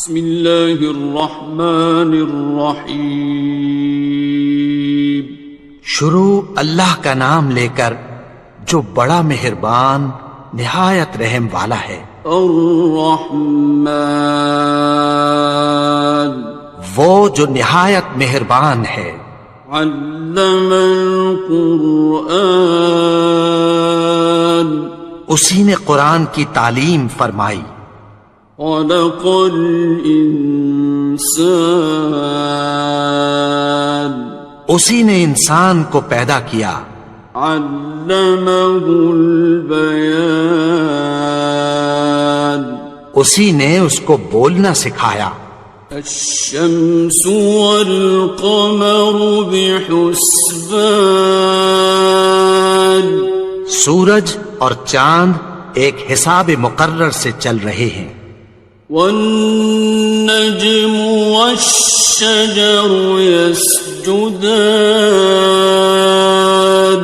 بسم اللہ الرحمن الرحیم. شروع اللہ کا نام لے کر جو بڑا مہربان نہایت رحم والا ہے. الرحمن وہ جو نہایت مہربان ہے. علم القرآن اسی نے قرآن کی تعلیم فرمائی. خلق الانسان اسی نے انسان کو پیدا کیا. علمہ البیان اسی نے اس کو بولنا سکھایا. الشمس والقمر بحسبان سورج اور چاند ایک حساب مقرر سے چل رہے ہیں. والنجم والشجر يسجدان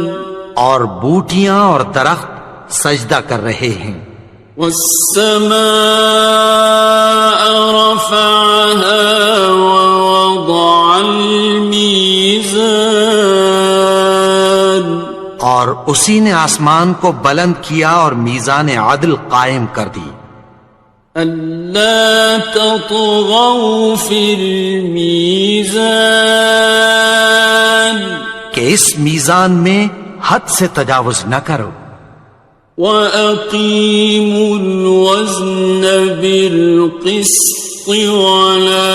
اور بوٹیاں اور درخت سجدہ کر رہے ہیں. والسماء رفعها ووضع الميزان اور اسی نے آسمان کو بلند کیا اور میزان عدل قائم کر دی. ألا تطغوا في الميزان کہ اس میزان میں حد سے تجاوز نہ کرو. وَأَقِيمُوا الْوَزْنَ بِالْقِسْطِ وَلَا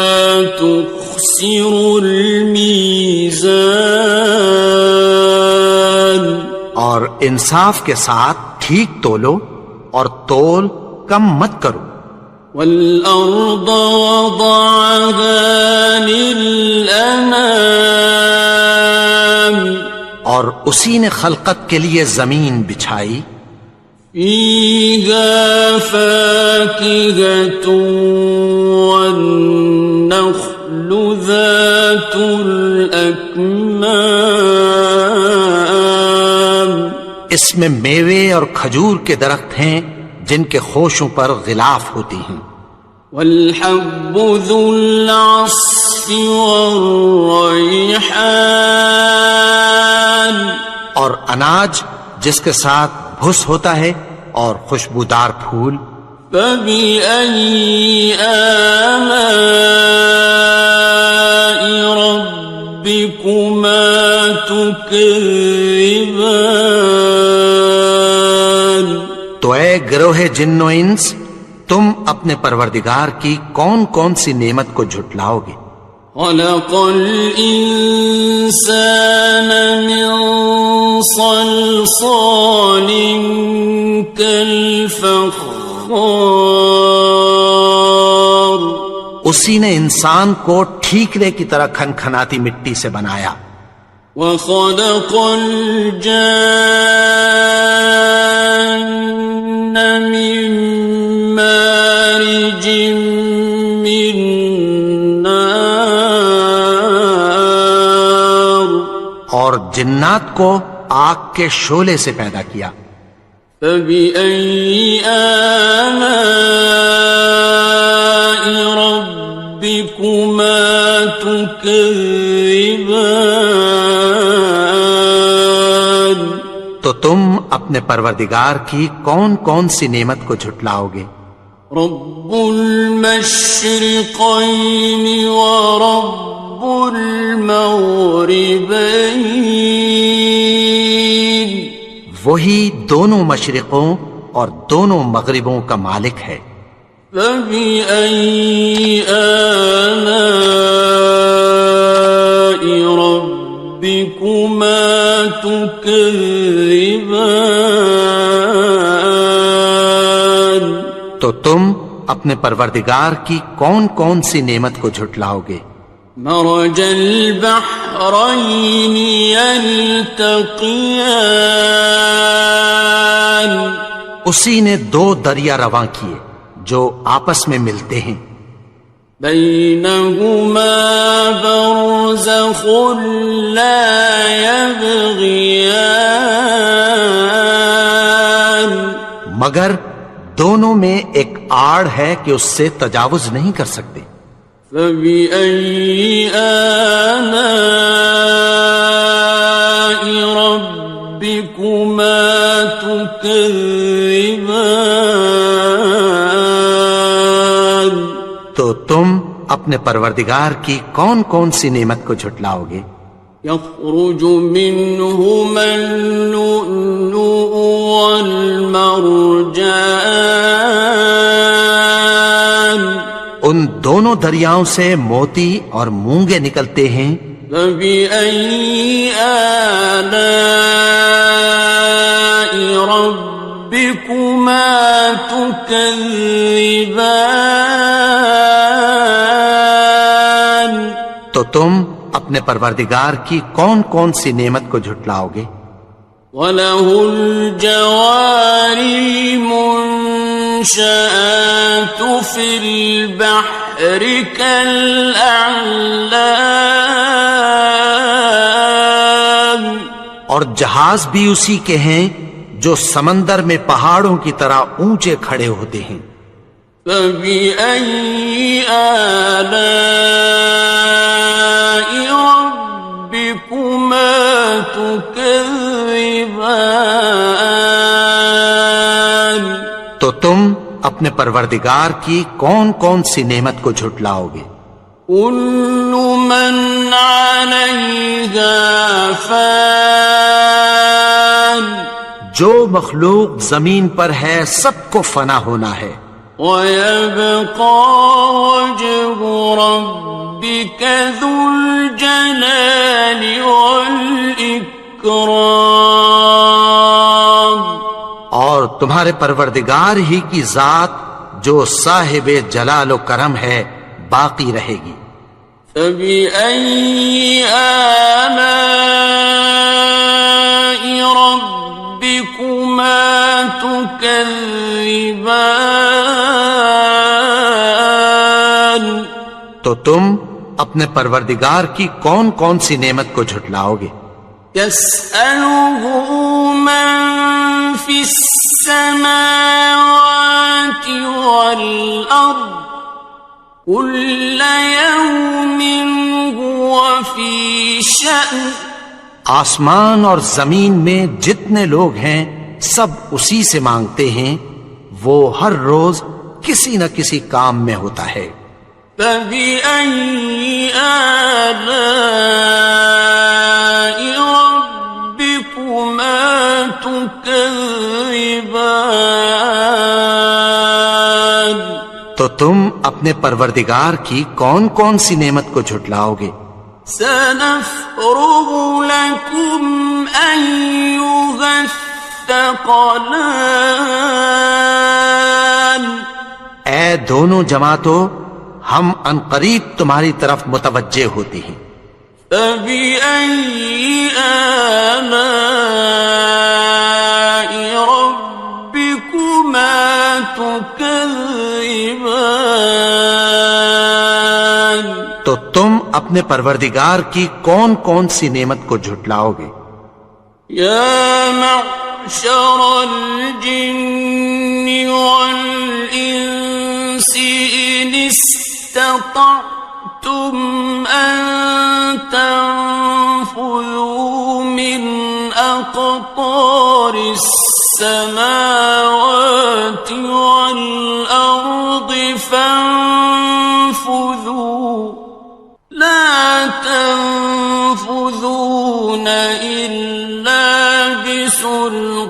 تُخْسِرُوا الْمِيزَانَ اور انصاف کے ساتھ ٹھیک تولو اور تول کم مت کرو. وَالْأَرْضَ وَضَعَهَا لِلْأَنَامِ اور اسی نے خلقت کے لیے زمین بچھائی. فِيهَا فَاكِهَةٌ وَالنَّخْلُ ذَاتُ الْأَكْمَامِ اس میں میوے اور کھجور کے درخت ہیں جن کے خوشوں پر غلاف ہوتی ہیں. وَالْحَبُّ ذُو الْعَصْفِ وَالرَّيْحَانِ اور اناج جس کے ساتھ بھس ہوتا ہے اور خوشبودار پھول. فَبِأَيِّ آلَاءِ رَبِّكُمَا تُكَذِّبَانِ تو اے گروہ جن و انس تم اپنے پروردگار کی کون کون سی نعمت کو جھٹلاؤ گے. خَلَقَ الْإِنسَانَ مِنْ صَلْصَالٍ كَالْفَخَّارِ اسی نے انسان کو ٹھیکرے کی طرح کھنکھناتی مٹی سے بنایا. وَخَلَقَ الْجَانَّ مِن مَّارِجٍ مِّن نَّارٍ اور جنات کو آگ کے شعلے سے پیدا کیا. فَبِأَيِّ آلَاءِ رَبِّكُمَا تُكَذِّبَانِ تو تم اپنے پروردگار کی کون کون سی نعمت کو جھٹلاؤ گے. رب المشرقین ورب المغربین وہی دونوں مشرقوں اور دونوں مغربوں کا مالک ہے. فَبِأَيِّ آلَاءِ رَبِّكُمَا تُكَذِّبَانِ تو تم اپنے پروردگار کی کون کون سی نعمت کو جھٹلاؤ گے. مرج البحرین یلتقیان اسی نے دو دریا رواں کیے جو آپس میں ملتے ہیں. بینہما برزخ لا یبغیان مگر دونوں میں ایک آڑ ہے کہ اس سے تجاوز نہیں کر سکتے۔ فبأي آلاء ربكما تكذبان؟ تو تم اپنے پروردگار کی کون کون سی نعمت کو جھٹلاؤ گے؟ يخرج منهما اللؤلؤ والمرجان، ان دونوں دریاؤں سے موتی اور مونگے نکلتے ہیں۔ فبأي آلاء ربكما تكذبان؟ تو تم اپنے پروردگار کی کون کون سی نعمت کو جھٹلاؤ گے؟ وَلَهُ الْجَوَارِ الْمُنشَآتُ فِي الْبَحْرِ كَالْأَعْلَامِ، اور جہاز بھی اسی کے ہیں جو سمندر میں پہاڑوں کی طرح اونچے کھڑے ہوتے ہیں۔ فَبِأَيِّ آلَاءِ رَبِّكُمَا تُكَذِّبَانِ؟ تو تم اپنے پروردگار کی کون کون سی نعمت کو جھٹلاؤ گے؟ كُلُّ مَنْ عَلَيْهَا فَانٍ، جو مخلوق زمین پر ہے سب کو فنا ہونا ہے۔ وَيَبْقَى وَجْهُ رَبِّكَ ذُو الْجَلَالِ وَالْإِكْرَامِ، اور تمہارے پروردگار ہی کی ذات جو صاحب جلال و کرم ہے باقی رہے گی۔ فَبِأَيِّ آلَاءِ رَبِّكُمَا تُكَذِّبَانِ؟ تو تم اپنے پروردگار کی کون کون سی نعمت کو جھٹلاؤ گے؟ يَسْأَلُهُ مَن فِي السَّمَاوَاتِ وَالْأَرْضِ كُلَّ يَوْمٍ هُوَ فِي شَأْنٍ، آسمان اور زمین میں جتنے لوگ ہیں سب اسی سے مانگتے ہیں، وہ ہر روز کسی نہ کسی کام میں ہوتا ہے۔ فَبِأَيِّ آلَاءِ رَبِّكُمَا تُكَذِّبَانِ؟ تو تم اپنے پروردگار کی کون کون سی نعمت کو جھٹلاؤ گے؟ سَنَفْرُغُ لَكُمْ أَيُّهَ الثَّقَلَانِ، اے دونوں جماعتوں، ہم عنقریب تمہاری طرف متوجہ ہوتے ہیں۔ فَبِأَيِّ آلَاءِ رَبِّكُمَا تُكَذِّبَانِ؟ تو تم اپنے پروردگار کی کون کون سی نعمت کو جھٹلاؤ گے؟ يَا مَعْشَرَ الْجِنِّ وَالْإِنسِ إِنِ اسْتَطَعْتُمْ أَن تَنفُذُوا مِنْ أَقْطَارِ السَّمَاوَاتِ وَالْأَرْضِ فَانفُذُوا لَا تَنفُذُونَ إِلَّا بِسُلْطَانٍ۔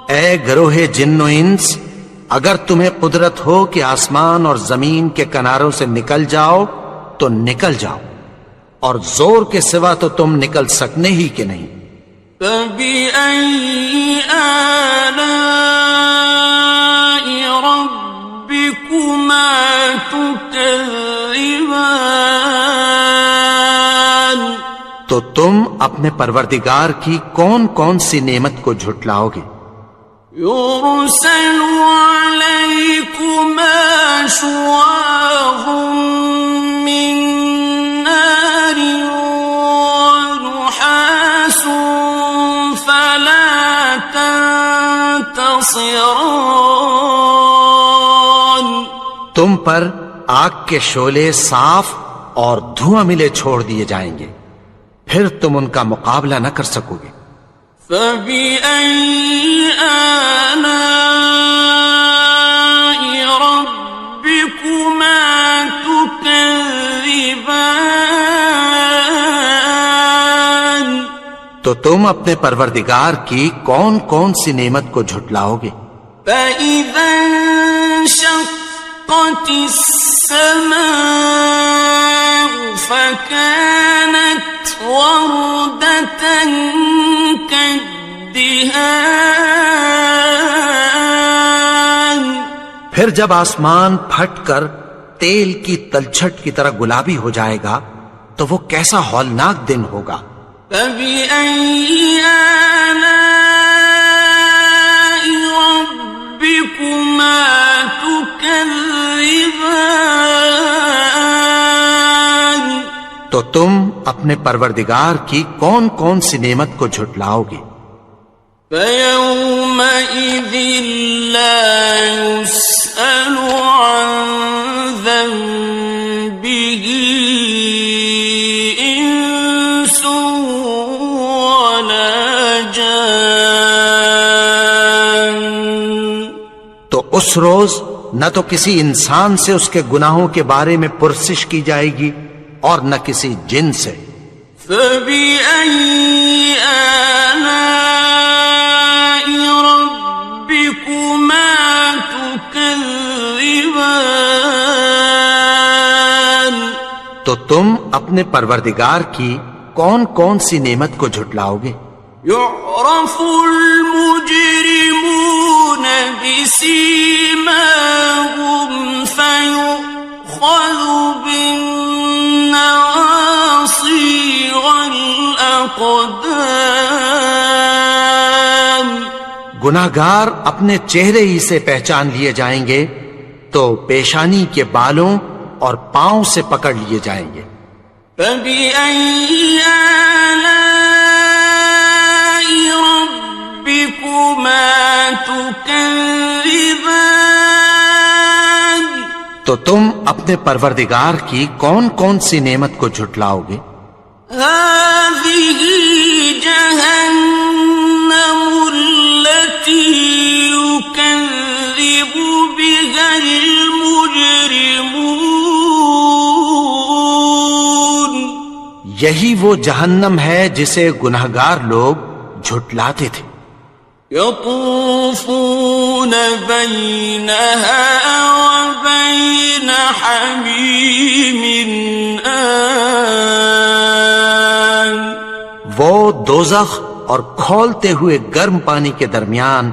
اے گروہ جن و انس، اگر تمہیں قدرت ہو کہ آسمان اور زمین کے کناروں سے نکل جاؤ تو نکل جاؤ، اور زور کے سوا تو تم نکل سکنے ہی کہ نہیں۔ فَبِأَيِّ آلَاءِ رَبِّكُمَا تُكَذِّبَانِ؟ تو تم اپنے پروردگار کی کون کون سی نعمت کو جھٹلاؤ گے؟ يُرْسَلُ عَلَيْكُمَا شُوَاظٌ مِّن نَّارٍ وَنُحَاسٌ فَلَا تَنتَصِرَانِ؟ تم پر آگ کے شعلے صاف اور دھواں ملے چھوڑ دیے جائیں گے، پھر تم ان کا مقابلہ نہ کر سکو گے۔ فَبِأَيِّ آلَاءِ رَبِّكُمَا تُكَذِّبَانِ؟ تو تم اپنے پروردگار کی کون کون سی نعمت کو جھٹلاؤ گے؟ فَإِذَا انشَقَّتِ السَّمَاءُ فَكَانَتْ وَرْدَةً كَالدِّهَانِ، پھر جب آسمان پھٹ کر تیل کی تلچھٹ کی طرح گلابی ہو جائے گا تو وہ کیسا ہولناک دن ہوگا۔ فَبِأَيِّ آلَاءِ رَبِّكُمَا تُكَذِّبَانِ؟ تو تم اپنے پروردگار کی کون کون سی نعمت کو جھٹلاؤ گے؟ فَيَوْمَئِذٍ لَا يُسْأَلُ عَنْ ذَنبِهِ إِنسٌ وَلَا جَانٌ۔ تو اس روز نہ تو کسی انسان سے اس کے گناہوں کے بارے میں پرسش کی جائے گی اور نہ کسی جن سے۔ فَبِأَيِّ آلَاءِ رَبِّكُمَا تُكَذِّبَانِ؟ تو تم اپنے پروردگار کی کون کون سی نعمت کو جھٹلاؤ گے؟ يُعْرَفُ الْمُجْرِمُونَ بِسِيمَاهُمْ فَيُؤْخَذُ بِالنَّوَاصِي وَالْأَقْدَامِ۔ گناہگار اپنے چہرے ہی سے پہچان لیے جائیں گے تو پیشانی کے بالوں اور پاؤں سے پکڑ لیے جائیں گے۔ فَبِأَيِّ آلَاءِ رَبِّكُمَا تُكَذِّبَانِ؟ تو تم اپنے پروردگار کی کون کون سی نعمت کو جھٹلاؤ گے؟ هَٰذِهِ جَهَنَّمُ الَّتِي يُكَذِّبُ بِهَا الْمُجْرِمُونَ۔ یہی وہ جہنم ہے جسے گناہگار لوگ جھٹلاتے تھے۔ يَطُوفُونَ بَيْنَهَا وَبَيْنَ حَمِيمٍ آنٍ۔ وہ دوزخ اور کھولتے ہوئے گرم پانی کے درمیان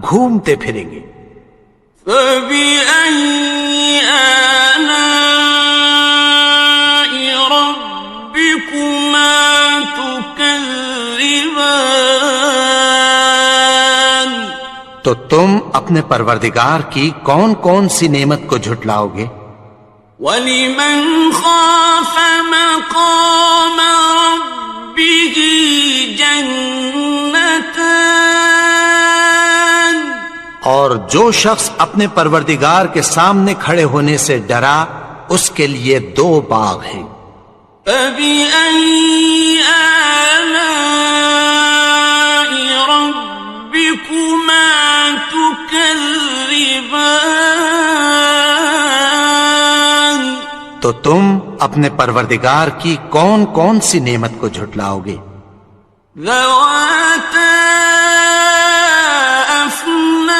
گھومتے پھریں گے۔ فَبِأَيِّ آلَاءِ رَبِّكُمَا تُكَذِّبَانِ؟ تو تم اپنے پروردگار کی کون کون سی نعمت کو جھٹلاؤ گے؟ وَلِمَنْ خَافَ مَقَامَ رَبِّهِ جَنَّتَانِ؟ اور جو شخص اپنے پروردگار کے سامنے کھڑے ہونے سے ڈرا اس کے لیے 2 باغ ہیں۔ فَبِأَيِّ آلَاءِ رَبِّكُمَا تُكَذِّبَانِ؟ تو تم اپنے پروردگار کی کون کون سی نعمت کو جھٹلاؤ گے؟ ذَوَاتَا أَفْنَانٍ؟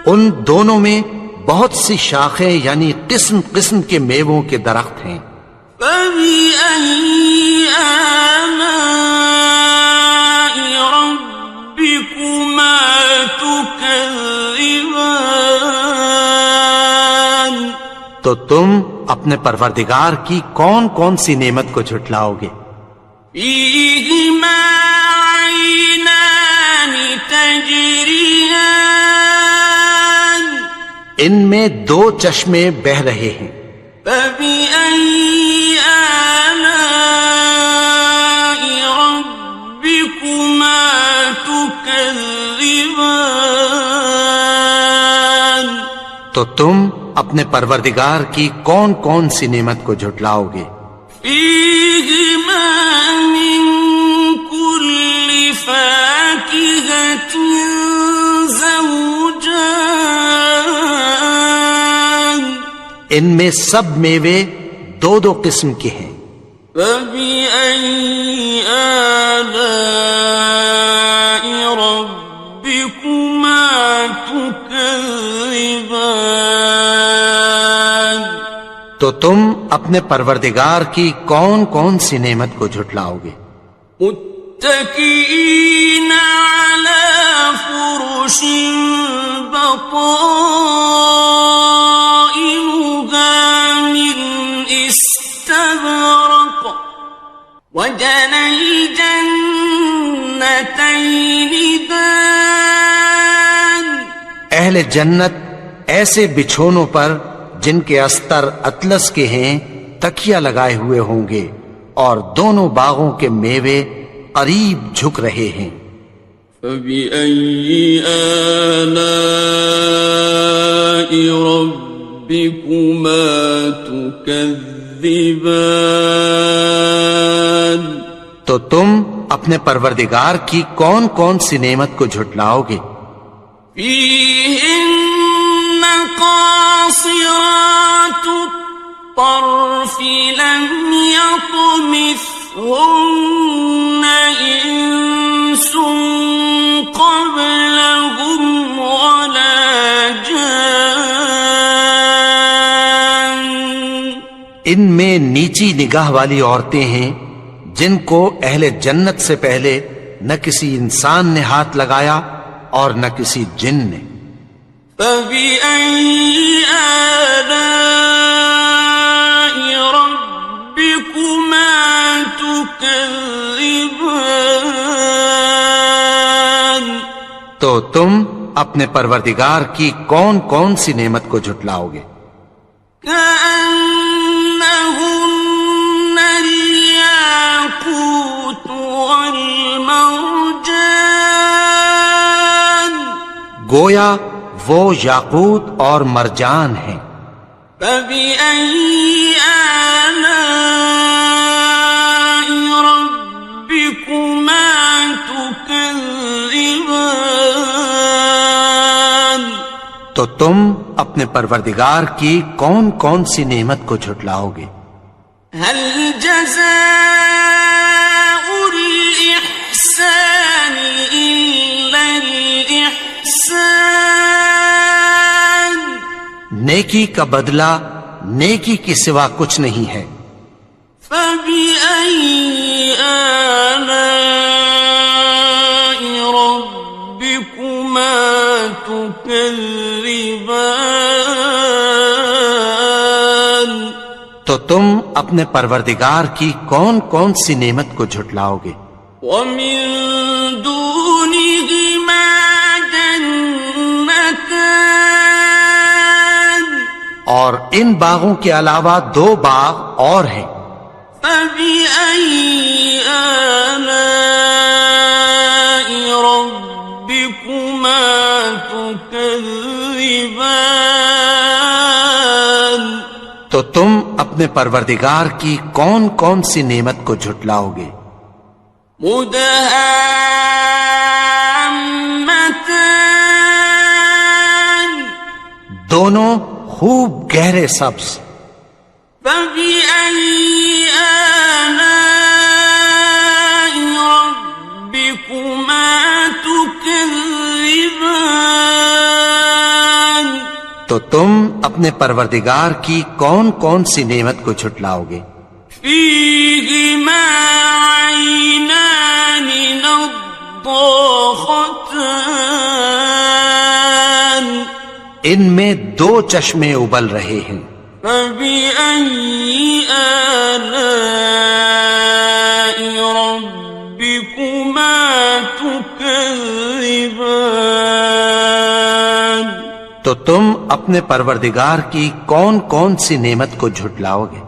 ان دونوں میں بہت سی شاخیں یعنی قسم قسم کے میووں کے درخت ہیں۔ فَبِأَيِّ آلَاءِ رَبِّكُمَا تُكَذِّبَانِ؟ تو تم اپنے پروردگار کی کون کون سی نعمت کو جھٹلاؤ گے؟ فِيهِمَا عَيْنَانِ تَجْرِيَانِ؟ ان میں 2 چشمے بہ رہے ہیں۔ فَبِأَيِّ آلَاءِ رَبِّكُمَا تُكَذِّبَانِ؟ تو تم اپنے پروردگار کی کون کون سی نعمت کو جھٹلاؤ گے؟ فیہما من کل فاکہۃ زوجان، ان میں سب میوے دو دو قسم کے ہیں۔ فبأي آلاء ربكما تكذبان، تو تم اپنے پروردگار کی کون کون سی نعمت کو جھٹلاؤ گے؟ متكئين على فرش بطائنها من استبرق، وجنى الجنتين دان، اہل جنت ایسے بچھونوں پر جن کے استر اطلس کے ہیں تکیہ لگائے ہوئے ہوں گے، اور دونوں باغوں کے میوے قریب جھک رہے ہیں۔ فبأي آلاء ربكما تكذبان، تو تم اپنے پروردگار کی کون کون سی نعمت کو جھٹلاؤ گے؟ فيهن قاصرات الطرف لم يطمثهن إنس قبلهم ولا جان، ان میں نیچی نگاہ والی عورتیں ہیں جن کو اہل جنت سے پہلے نہ کسی انسان نے ہاتھ لگایا اور نہ کسی جن نے۔ فبأي آلاء ربكما تكذبان، تو تم اپنے پروردگار کی کون کون سی نعمت کو جھٹلاؤ گے؟ كأنهن الياقوت والمرجان، گویا وہ یاقوت اور مرجان ہیں۔ فبأي آلاء ربكما تكذبان، تو تم اپنے پروردگار کی کون کون سی نعمت کو جھٹلاؤ گے؟ هل جزاء الإحسان إلا الإحسان، نیکی کا بدلہ نیکی کے سوا کچھ نہیں ہے۔ فبأي آلاء ربكما تكذبان، تو تم اپنے پروردگار کی کون کون سی نعمت کو جھٹلاؤ گے؟ ومن دونهما جنتان، اور ان باغوں کے علاوہ دو باغ اور ہیں۔ فبأي آلاء ربكما تكذبان، تو تم اپنے پروردگار کی کون کون سی نعمت کو جھٹلاؤ گے؟ مدهامتان، دونوں خوب گہرے سبز۔ فبأي آلاء ربكما تكذبان، تو تم اپنے پروردگار کی کون کون سی نعمت کو جھٹلاؤ گے؟ فيهما عينان نضاختان، ان میں دو چشمے ابل رہے ہیں۔ فبأي آلاء ربكما تكذبان، تو تم اپنے پروردگار کی کون کون سی نعمت کو جھٹلاؤ گے؟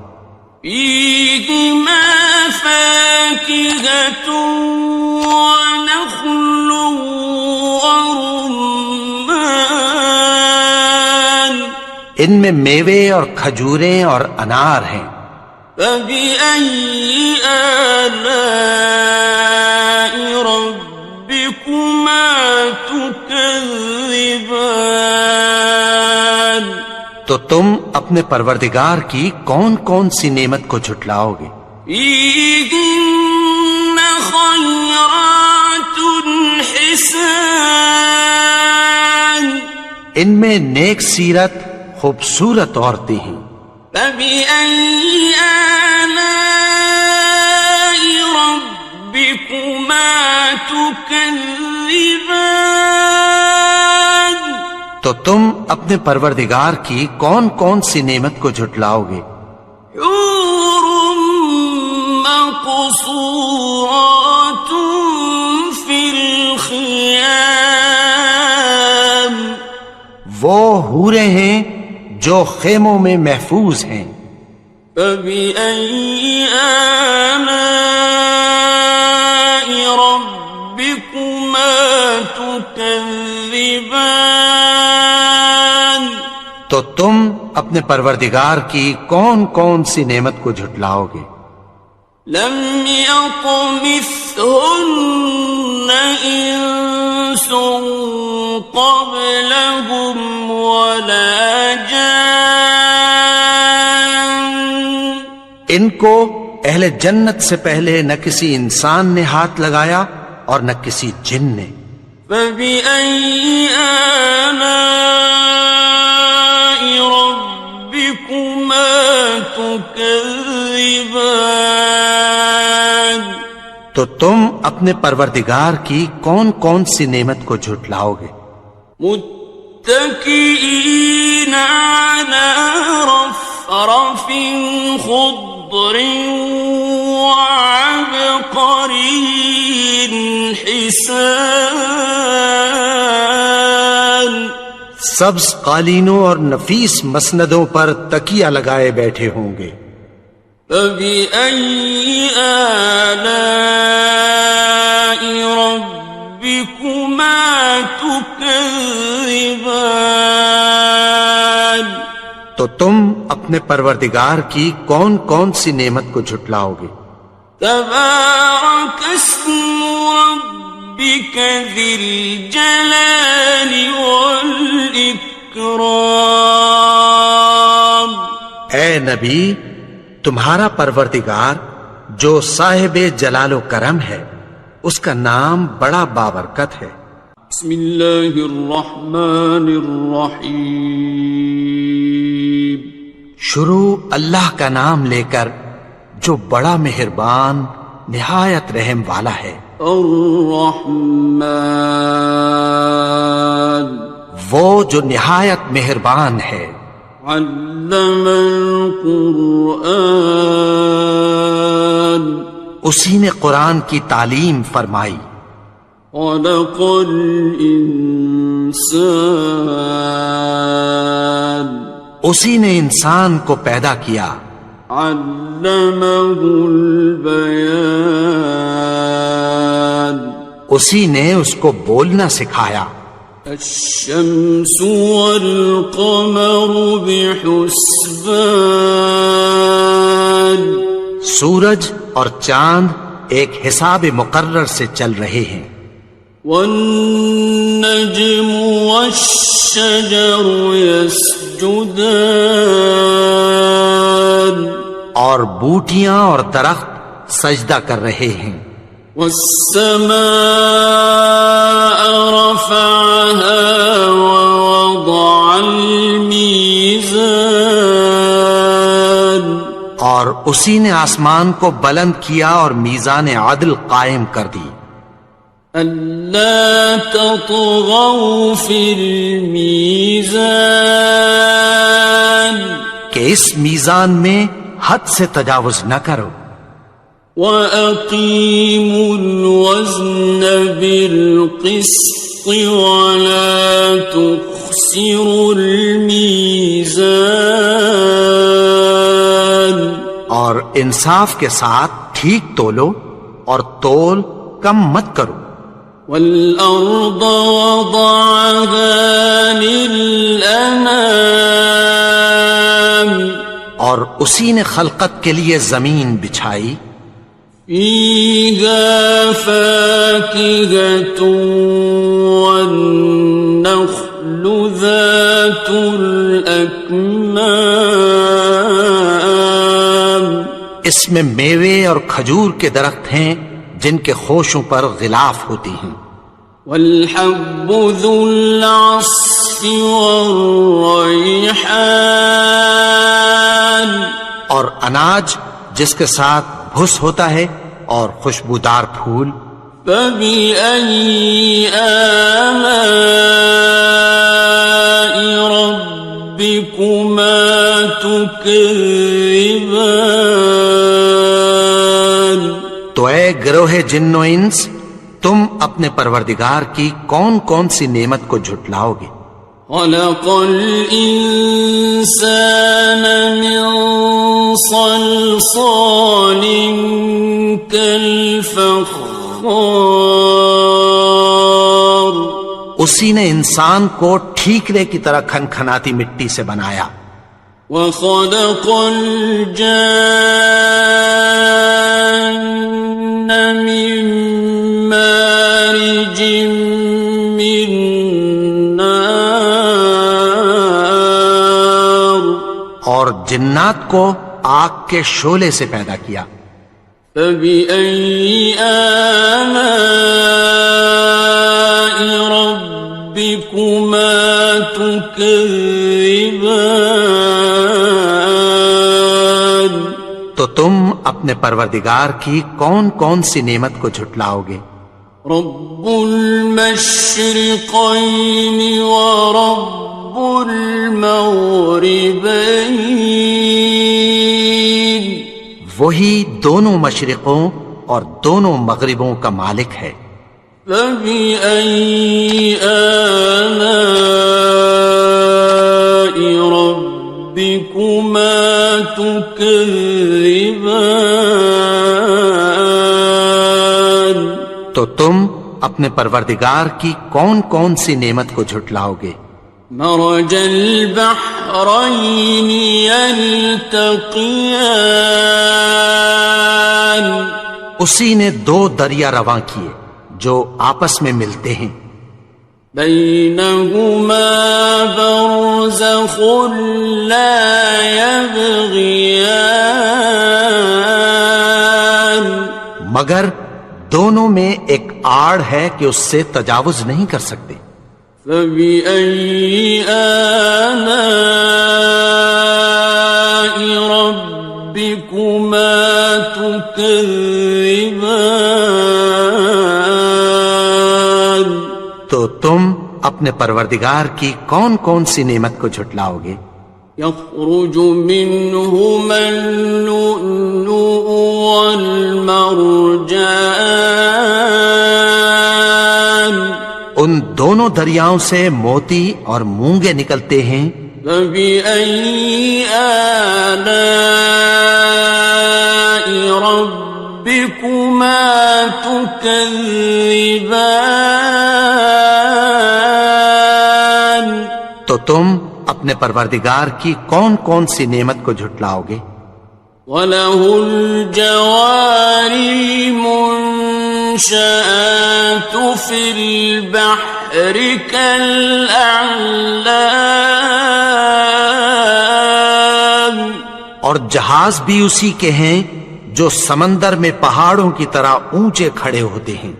فيهما فاكهة ونخل ورمان، ان میں میوے اور کھجوریں اور انار ہیں۔ فبأي آلاء ربكما تكذبان؟ تو تم اپنے پروردگار کی کون کون سی نعمت کو جھٹلاؤ گے؟ فيهن خيرات حسان، ان میں نیک سیرت خوبصورت عورتیں ہیں۔ فبأي آلاء ربكما تكذبان؟ تو تم اپنے پروردگار کی کون کون سی نعمت کو جھٹلاؤ گے؟ حور مقصورات في الخيام، وہ حوریں ہیں جو خیموں میں محفوظ ہیں۔ فبأي آلاء ربكما تكذبان؟ تو تم اپنے پروردگار کی کون کون سی نعمت کو جھٹلاؤ گے؟ لم يطمثهن إنس قبلهم ولا جان، ان کو اہل جنت سے پہلے نہ کسی انسان نے ہاتھ لگایا اور نہ کسی جن نے۔ فبأي آلاء ربكما تكذبان؟ تو تم اپنے پروردگار کی کون کون سی نعمت کو جھٹلاؤ گے؟ متكئين على رفرف خضر وعبقري حسان، سبز قالینوں اور نفیس مسندوں پر تکیہ لگائے بیٹھے ہوں گے۔ فبأي آلاء ربكما تكذبان؟ تو تم اپنے پروردگار کی کون کون سی نعمت کو جھٹلاؤ گے؟ تبارك اسم ربك ذي الجلال والإكرام۔ اے نبی، تمہارا پروردگار جو صاحب جلال و کرم ہے، اس کا نام بڑا بابرکت ہے۔ بسم اللہ الرحمن الرحیم، شروع اللہ کا نام لے کر جو بڑا مہربان نہایت رحم والا ہے۔ الرحمن، وہ جو نہایت مہربان ہے۔ علم القرآن، اسی نے قرآن کی تعلیم فرمائی۔ خلق الانسان، اسی نے انسان کو پیدا کیا۔ علمہ البیان، اسی نے اس کو بولنا سکھایا۔ الشمس والقمر بحسبان، سورج اور چاند ایک حساب مقرر سے چل رہے ہیں۔ والنجم والشجر يسجدان، اور بوٹیاں اور درخت سجدہ کر رہے ہیں۔ والسماء رفعها ووضع الميزان، اور اسی نے آسمان کو بلند کیا اور میزان عدل قائم کر دی۔ ألا تطغوا في الميزان، کہ اس میزان میں حد سے تجاوز نہ کرو۔ وَأَقِيمُوا الْوَزْنَ بِالْقِسْطِ وَلَا تُخْسِرُوا الْمِيزَانَ، اور انصاف کے ساتھ ٹھیک تولو اور تول کم مت کرو۔ وَالْأَرْضَ وَضَعَهَا لِلْأَنَامِ، اور اسی نے خلقت کے لیے زمین بچھائی، فيها فاكهة والنخل ذات الأكمام، اس میں میوے اور کھجور کے درخت ہیں جن کے خوشوں پر غلاف ہوتی ہیں، والحب ذو العصف والریحان، اور اناج جس کے ساتھ بھس ہوتا ہے اور خوشبودار پھول، فبأي آلاء ربكما تكذبان۔ تو اے گروہ جن و انس، تم اپنے پروردگار کی کون کون سی نعمت کو جھٹلاؤ گے؟ خلق الإنسان من صلصال كالفخار، اسی نے انسان کو ٹھیکرے کی طرح کھنکھناتی مٹی سے بنایا، وخلق الجان من مارج من نار، اور جنات کو آگ کے شعلے سے پیدا کیا، فبأي آلاء ربكما تكذبان۔ تو تم اپنے پروردگار کی کون کون سی نعمت کو جھٹلاؤ گے؟ رب المشرقين ورب المغربين، وہی دونوں مشرقوں اور دونوں مغربوں کا مالک ہے، فبأي آلاء ربكما تكذبان۔ تو تم اپنے پروردگار کی کون کون سی نعمت کو جھٹلاؤ گے؟ مرج البحرين يلتقيان، اسی نے دو دریا رواں کیے جو آپس میں ملتے ہیں، بينهما برزخ لا يبغيان، مگر دونوں میں ایک آڑ ہے کہ اس سے تجاوز نہیں کر سکتے، فبأي آلاء ربكما تكذبان۔ تو تم اپنے پروردگار کی کون کون سی نعمت کو جھٹلاؤ گے؟ يخرج منهما اللؤلؤ والمرجان، ان دونوں دریاؤں سے موتی اور مونگے نکلتے ہیں، فبأي آلاء ربكما تكذبان۔ تو تم اپنے پروردگار کی کون کون سی نعمت کو جھٹلاؤ گے؟ وَلَهُ الْجَوَارِ الْمُنشَآتُ فِي الْبَحْرِ كَالْأَعْلَامِ، اور جہاز بھی اسی کے ہیں جو سمندر میں پہاڑوں کی طرح اونچے کھڑے ہوتے ہیں،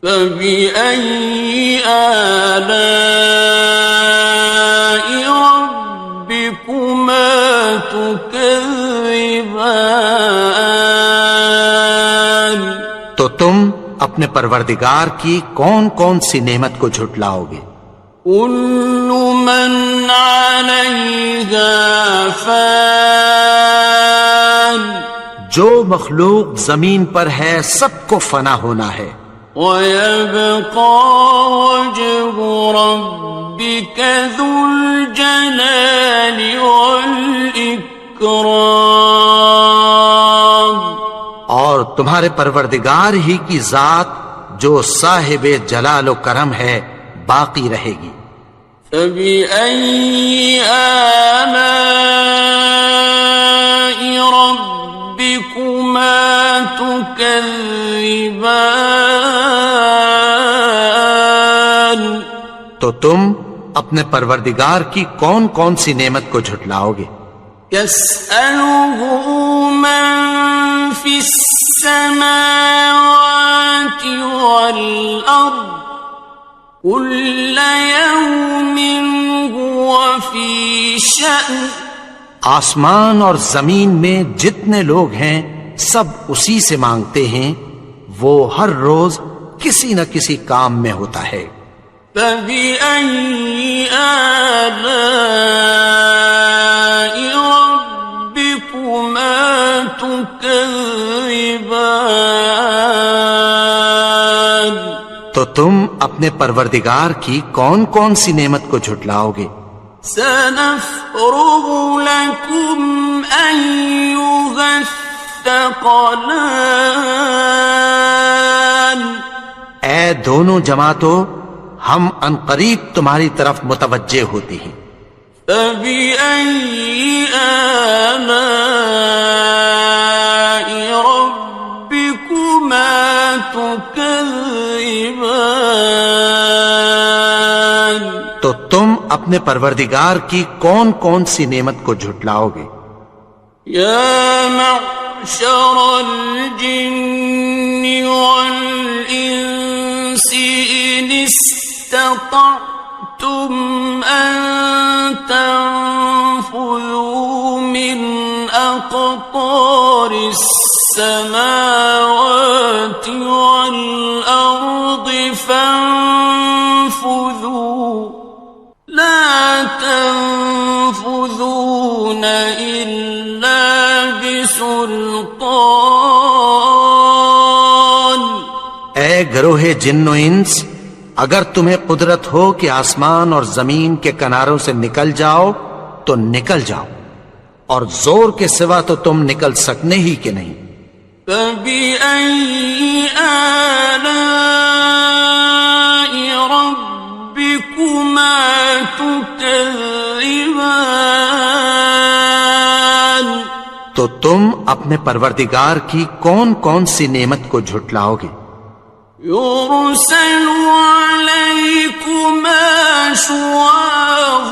فَبِأَيِّ آلَاءِ رَبِّكُمَا تُكَذِّبَانِ۔ تو تم اپنے پروردگار کی کون کون سی نعمت کو جھٹلاؤ گے؟ كل من عليها فان، جو مخلوق زمین پر ہے سب کو فنا ہونا ہے، ويبقى وجه ربك ذو الجلال والإكرام، اور تمہارے پروردگار ہی کی ذات جو صاحب جلال و کرم ہے باقی رہے گی۔ فبأي آلاء تكذبان تو تم اپنے پروردگار کی کون کون سی نعمت کو جھٹلاؤ گے؟ يسأله من في السماوات والأرض كل يوم هو في شأن آسمان اور زمین میں جتنے لوگ ہیں سب اسی سے مانگتے ہیں، وہ ہر روز کسی نہ کسی کام میں ہوتا ہے۔ فبأي آلاء ربكما تكذبان تو تم اپنے پروردگار کی کون کون سی نعمت کو جھٹلاؤ گے؟ سنفرغ لكم أيها الثقلان اے دونوں جماعتوں، ہم عنقریب تمہاری طرف متوجہ ہوتے ہیں۔ فبأي آلاء ربكما تكذبان تو تم اپنے پروردگار کی کون کون سی نعمت کو جھٹلاؤ گے؟ يا معشر الجن والإنس إن استطعتم أن تنفذوا من أقطار السماوات والأرض فانفذوا لا تنفذون إلا بسلطان اے گروہ جن و انس، اگر تمہیں قدرت ہو کہ آسمان اور زمین کے کناروں سے نکل جاؤ تو نکل جاؤ، اور زور کے سوا تو تم نکل سکنے ہی کہ نہیں۔ فبأي آلاء ربكما تكذبان تو تم اپنے پروردگار کی کون کون سی نعمت کو جھٹلاؤ گے؟ يرسل عليكما شواظ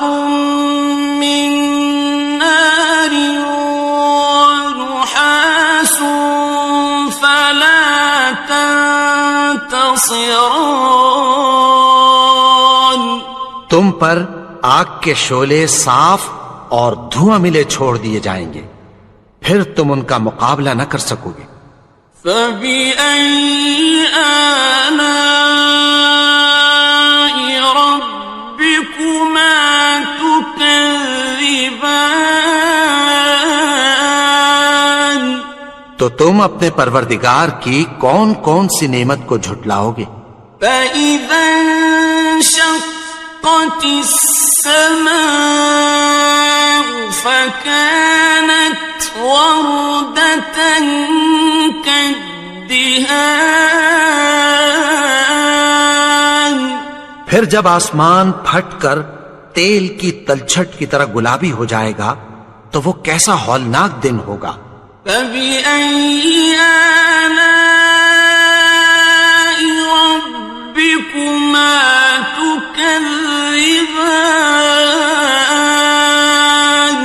من نار ونحاس فلا تنتصران تم پر آگ کے شعلے صاف اور دھواں ملے چھوڑ دیے جائیں گے، پھر تم ان کا مقابلہ نہ کر سکو گے۔ فبأي آلاء ربكما تكذبان تو تم اپنے پروردگار کی کون کون سی نعمت کو جھٹلاؤ گے؟ فإذا انشقت السماء فكانت وردة كالدهان پھر جب آسمان پھٹ کر تیل کی تلچھٹ کی طرح گلابی ہو جائے گا تو وہ کیسا ہولناک دن ہوگا۔ فبأي آلاء ربكما تكذبان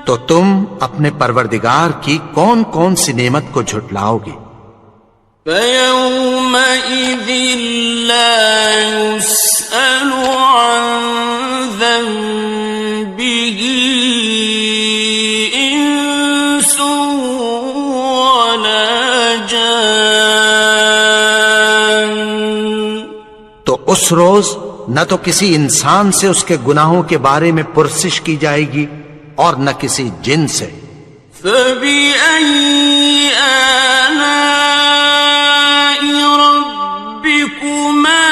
تو تم اپنے پروردگار کی کون کون سی نعمت کو جھٹلاؤ گے؟ فيومئذ لا يسأل عن ذنبه إنس ولا جان تو اس روز نہ تو کسی انسان سے اس کے گناہوں کے بارے میں پرسش کی جائے گی اور نہ کسی جن سے۔ فبأي آلاء ربكما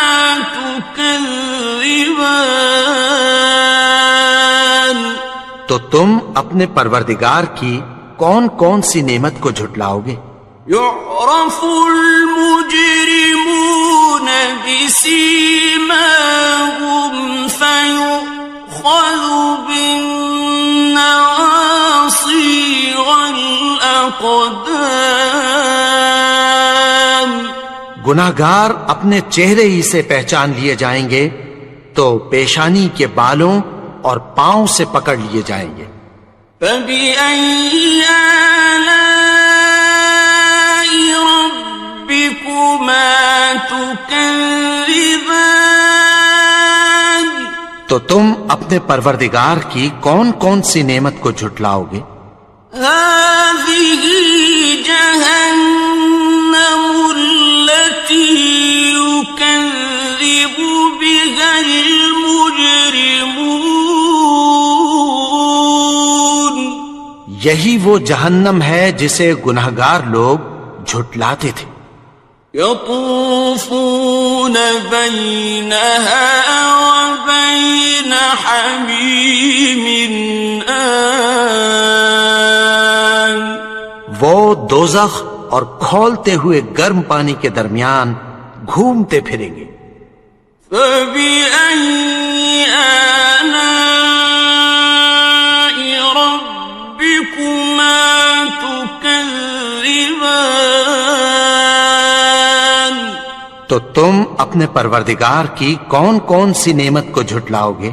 تكذبان تو تم اپنے پروردگار کی کون کون سی نعمت کو جھٹلاؤ گے؟ يعرف المجرمون بسيماهم فيؤخذ بالنواصي والأقدام گناہگار اپنے چہرے ہی سے پہچان لیے جائیں گے تو پیشانی کے بالوں اور پاؤں سے پکڑ لیے جائیں گے۔ فَبِأَيِّ آلَاءِ رَبِّكُمَا تُكَذِّبَانِ؟ تو تم اپنے پروردگار کی کون کون سی نعمت کو جھٹلاؤ گے؟ هَٰذِهِ جَهَنَّمُ الَّتِي يُكَذِّبُ بِهَا الْمُجْرِمُونَ۔ یہی وہ جہنم ہے جسے گناہگار لوگ جھٹلاتے تھے۔ يطوفون بينها وبين حميم آن۔ وہ دوزخ اور کھولتے ہوئے گرم پانی کے درمیان گھومتے پھریں گے۔ فَبِأَيِّ آلَاءِ رَبِّكُمَا تُكَذِّبَانِ؟ تو تم اپنے پروردگار کی کون کون سی نعمت کو جھٹلاؤ گے؟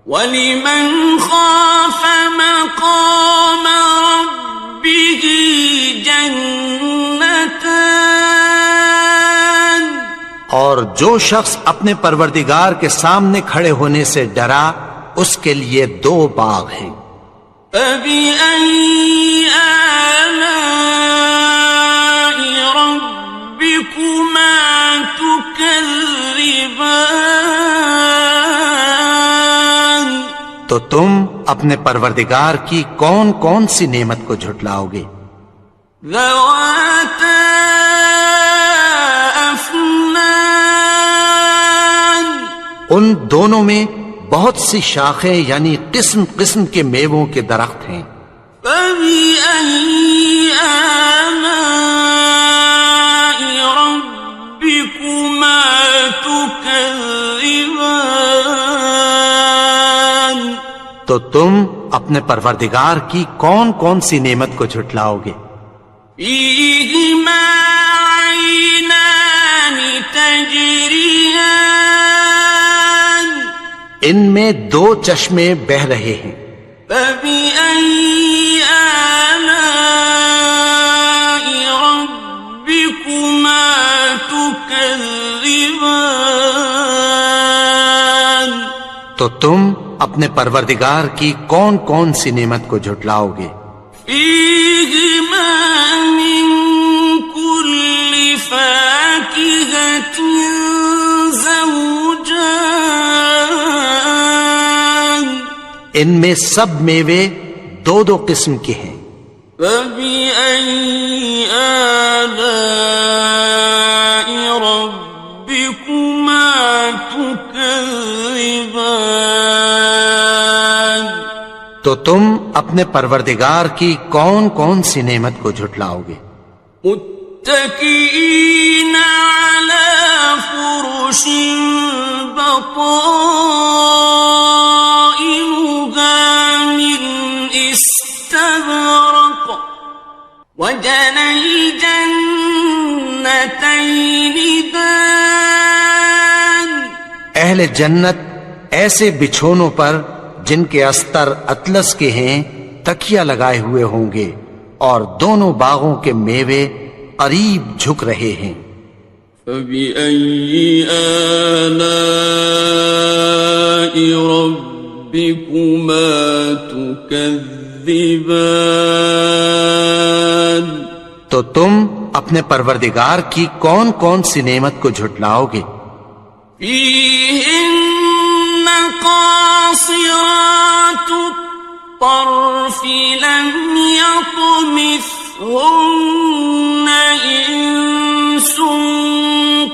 وَلِمَنْ خَافَ مَقَامَ رَبِّهِ جَنَّتَانِ؟ اور جو شخص اپنے پروردگار کے سامنے کھڑے ہونے سے ڈرا اس کے لیے 2 باغ ہیں۔ فَبِأَيِّ آلَاءِ رَبِّكُمَا تُكَذِّبَانِ؟ تو تم اپنے پروردگار کی کون کون سی نعمت کو جھٹلاؤ گے؟ ذَوَاتَا أَفْنَانٍ؟ ان دونوں میں بہت سی شاخیں یعنی قسم قسم کے میووں کے درخت ہیں۔ فَبِأَيِّ آلَاءِ رَبِّكُمَا تُكَذِّبَانِ؟ تو تم اپنے پروردگار کی کون کون سی نعمت کو جھٹلاؤ گے؟ فِيهِمَا عَيْنَانِ تَجْرِيَانِ؟ ان میں 2 چشمے بہ رہے ہیں۔ فَبِأَيِّ آلَاءِ رَبِّكُمَا تُكَذِّبَانِ؟ تو تم اپنے پروردگار کی کون کون سی نعمت کو جھٹلاؤ گے؟ فِيهِمَا مِن كُلِّ فَاكِهَةٍ زَوْجَانِ؟ ان میں سب میوے 2 قسم کے ہیں۔ فَبِأَيِّ آلَاءِ رَبِّكُمَا تُكَذِّبَانِ؟ تو تم اپنے پروردگار کی کون کون سی نعمت کو جھٹلاؤ گے؟ متكئين على فرش بطائنها من استبرق وجنى الجنتين دان۔ اہل جنت ایسے بچھونوں پر جن کے استر اطلس کے ہیں تکیہ لگائے ہوئے ہوں گے اور دونوں باغوں کے میوے قریب جھک رہے ہیں۔ فَبِأَيِّ آلَاءِ رَبِّكُمَا تُكَذِّبَانِ؟ تو تم اپنے پروردگار کی کون کون سی نعمت کو جھٹلاؤ گے؟ فِيهِنَّ قَاصِرَاتُ الطَّرْفِ لَمْ يَطْمِثْهُنَّ إِنسٌ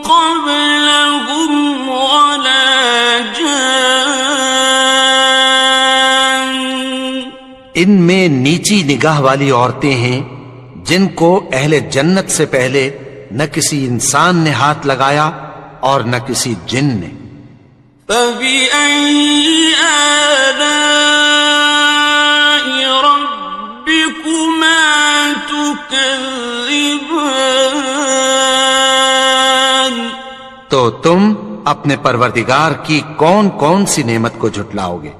قَبْلَهُمْ وَلَا جَانٌّ۔ ان میں نیچی نگاہ والی عورتیں ہیں جن کو اہل جنت سے پہلے نہ کسی انسان نے ہاتھ لگایا اور نہ کسی جن نے۔ فَبِأَيِّ آلَاءِ رَبِّكُمَا تُكَذِّبَانِ؟ تو تم اپنے پروردگار کی کون کون سی نعمت کو جھٹلاؤ گے؟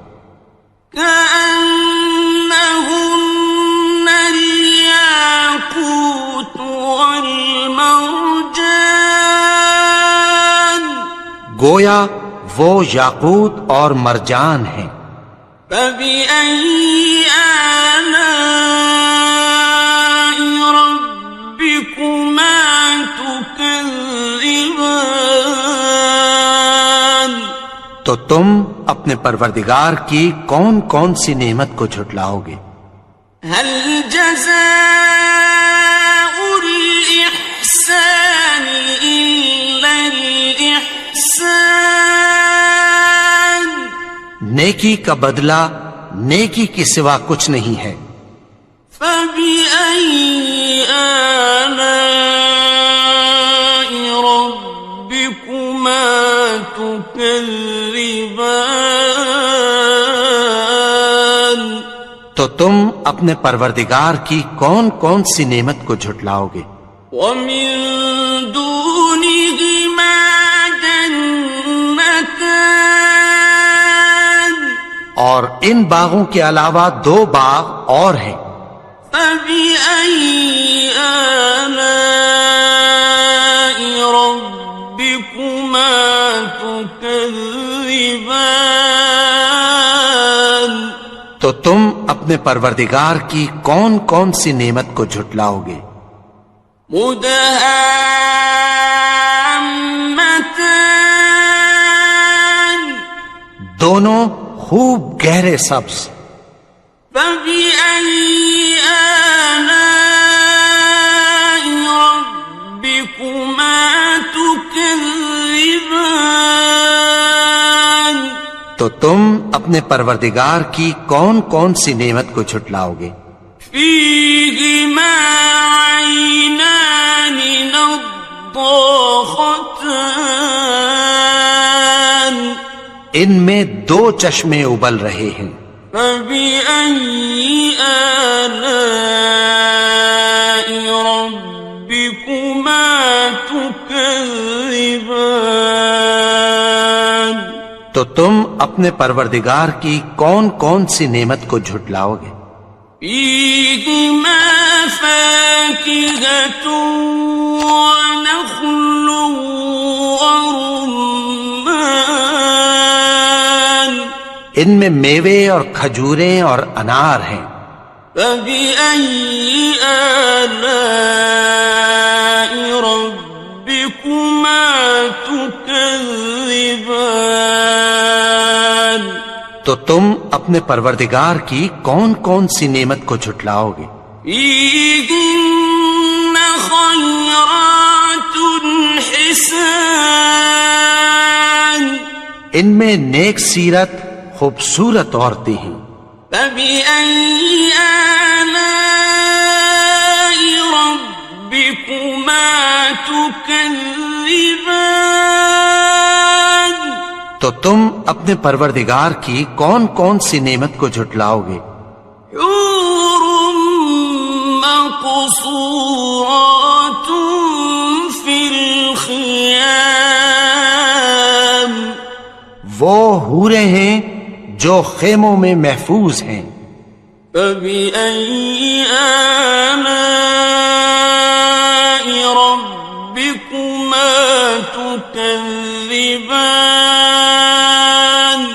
كأنهن الياقوت والمرجان گویا وہ یاقوت اور مرجان ہیں۔ فبأي آلاء ربكما تكذبان تو تم اپنے پروردگار کی کون کون سی نعمت کو جھٹلاؤ گے؟ هل جزاء الإحسان إلا الإحسان نیکی کا بدلہ نیکی کے سوا کچھ نہیں ہے۔ فبأي آلاء ربكما تكذبان تو تم اپنے پروردگار کی کون کون سی نعمت کو جھٹلاؤ گے؟ ومن دونهما جنتان اور ان باغوں کے علاوہ دو باغ اور ہیں۔ فبأي آلاء ربكما تكذبان تو تم اپنے پروردگار کی کون کون سی نعمت کو جھٹلاؤ گے؟ مدهامتان دونوں خوب گہرے سبز۔ فبأي آلاء ربكما تكذبان تو تم اپنے پروردگار کی کون کون سی نعمت کو جھٹلاؤ گے؟ فيهما عينان نضاختان ان میں دو چشمے ابل رہے ہیں۔ فبأي آلاء ربكما تكذبان تو تم اپنے پروردگار کی کون کون سی نعمت کو جھٹلاؤ گے؟ فيهما فاكهة ونخل ورمان ان میں میوے اور کھجوریں اور انار ہیں۔ فبأي آلاء ربكما تكذبان تو تم اپنے پروردگار کی کون کون سی نعمت کو جھٹلاؤ گے؟ فيهن خيرات حسان ان میں نیک سیرت خوبصورت عورتیں ہیں۔ فبأي آلاء ربكما تكذبان تو تم اپنے پروردگار کی کون کون سی نعمت کو جھٹلاؤ گے؟ حور مقصورات في الخيام وہ حوریں ہیں جو خیموں میں محفوظ ہیں۔ فبأي آلاء ربكما تكذبان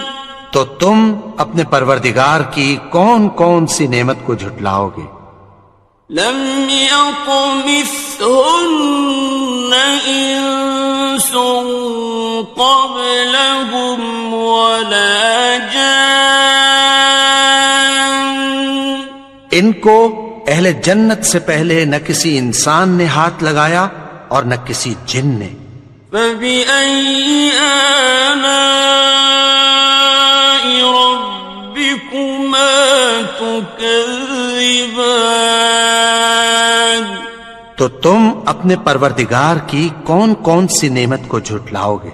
تو تم اپنے پروردگار کی کون کون سی نعمت کو جھٹلاؤ گے؟ لم يطمثهن إنس قبلهم ولا جان ان کو اہل جنت سے پہلے نہ کسی انسان نے ہاتھ لگایا اور نہ کسی جن نے۔ فبأي آلاء ربكما تكذبان تو تم اپنے پروردگار کی کون کون سی نعمت کو جھٹلاؤ گے؟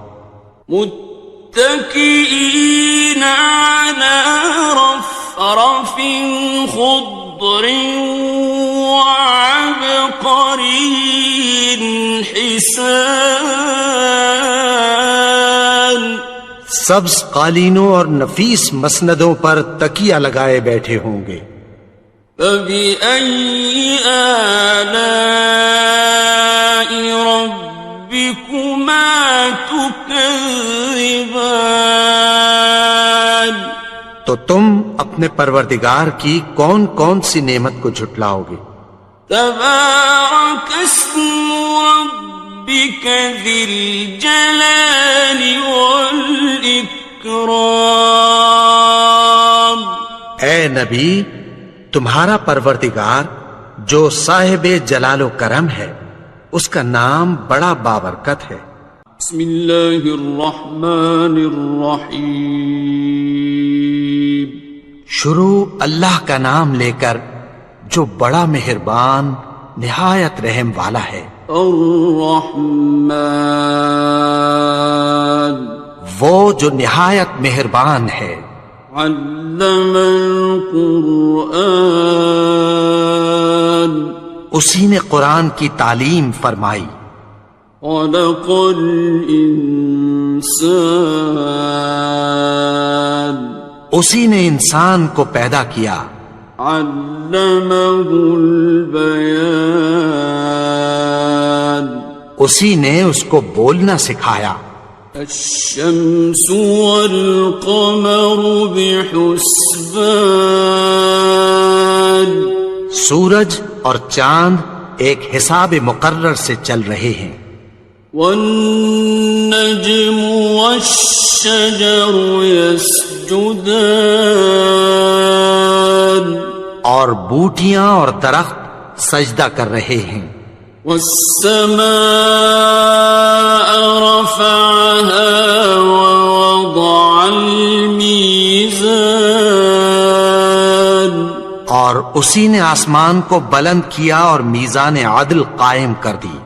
متكئين على رفرف خضر وعبقري حسان سبز قالینوں اور نفیس مسندوں پر تکیہ لگائے بیٹھے ہوں گے. فَبِأَيِّ آلَاءِ رَبِّكُمَا تُكَذِّبَانِ. تو تم اپنے پروردگار کی کون کون سی نعمت کو جھٹلاؤ گے؟ تبارک اسم ربک ذی الجلال والاکرام. اے نبی، تمہارا پروردگار جو صاحب جلال و کرم ہے، اس کا نام بڑا بابرکت ہے. بسم اللہ الرحمن الرحیم. شروع اللہ کا نام لے کر جو بڑا مہربان نہایت رحم والا ہے. الرحمن، وہ جو نہایت مہربان ہے. علم القرآن، اسی نے قرآن کی تعلیم فرمائی. خلق الانسان، اسی نے انسان کو پیدا کیا. علمہ البیان، اسی نے اس کو بولنا سکھایا. الشمس والقمر بحسبان، سورج اور چاند ایک حساب مقرر سے چل رہے ہیں. والنجم والشجر يسجدان، اور بوٹیاں اور درخت سجدہ کر رہے ہیں. والسماء رفعها ووضع الميزان، اور اسی نے آسمان کو بلند کیا اور میزان عدل قائم کر دی.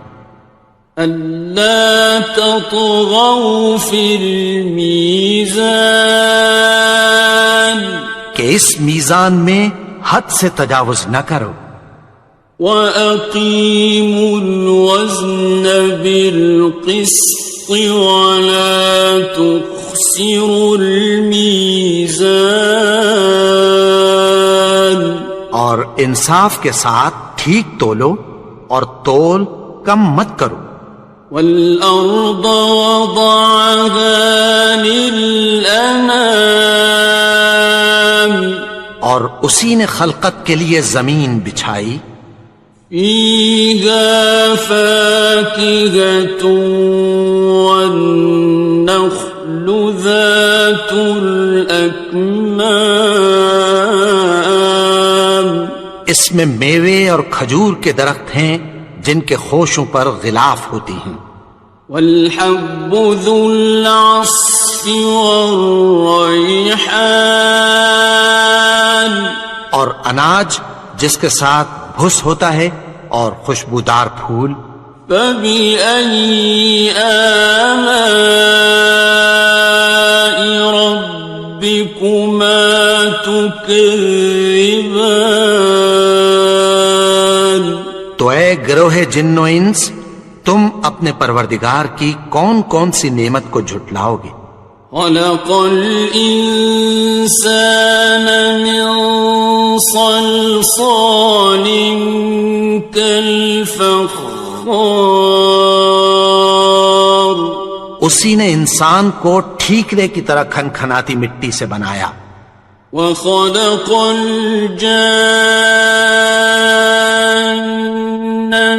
ألا تطغوا في الميزان، کہ اس میزان میں حد سے تجاوز نہ کرو. وَأَقِيمُوا الْوَزْنَ بِالْقِسْطِ وَلَا تُخْسِرُوا الْمِيزَانَ، اور انصاف کے ساتھ ٹھیک تولو اور تول کم مت کرو. وَالْأَرْضَ وَضَعَهَا لِلْأَنَامِ، اور اسی نے خلقت کے لیے زمین بچھائی. فِيهَا فَاكِهَةٌ وَالنَّخْلُ ذَاتُ الْأَكْمَامِ، اس میں میوے اور کھجور کے درخت ہیں جن کے خوشوں پر غلاف ہوتی ہیں. وَالْحَبُّ ذُو الْعَصْفِ وَالرَّيْحَانِ، اور اناج جس کے ساتھ بھس ہوتا ہے اور خوشبودار پھول. فَبِأَيِّ آلَاءِ رَبِّكُمَا تُكَذِّبَانِ. تو اے گروہ جن و انس، تم اپنے پروردگار کی کون کون سی نعمت کو جھٹلاؤ گے؟ خلق الإنسان من صلصال كالفخار، اسی نے انسان کو ٹھیکرے کی طرح کھنکھناتی مٹی سے بنایا. وخلق الجان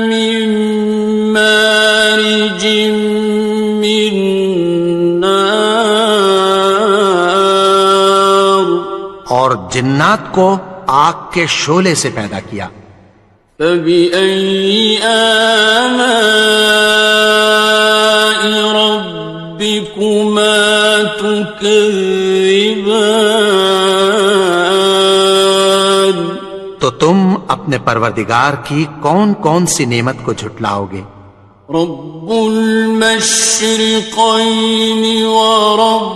من مارج من نار، اور جنات کو آگ کے شعلے سے پیدا کیا. فبأي آلاء ربكما تكذبان. تو تم اپنے پروردگار کی کون کون سی نعمت کو جھٹلاؤ گے؟ رب المشرقين ورب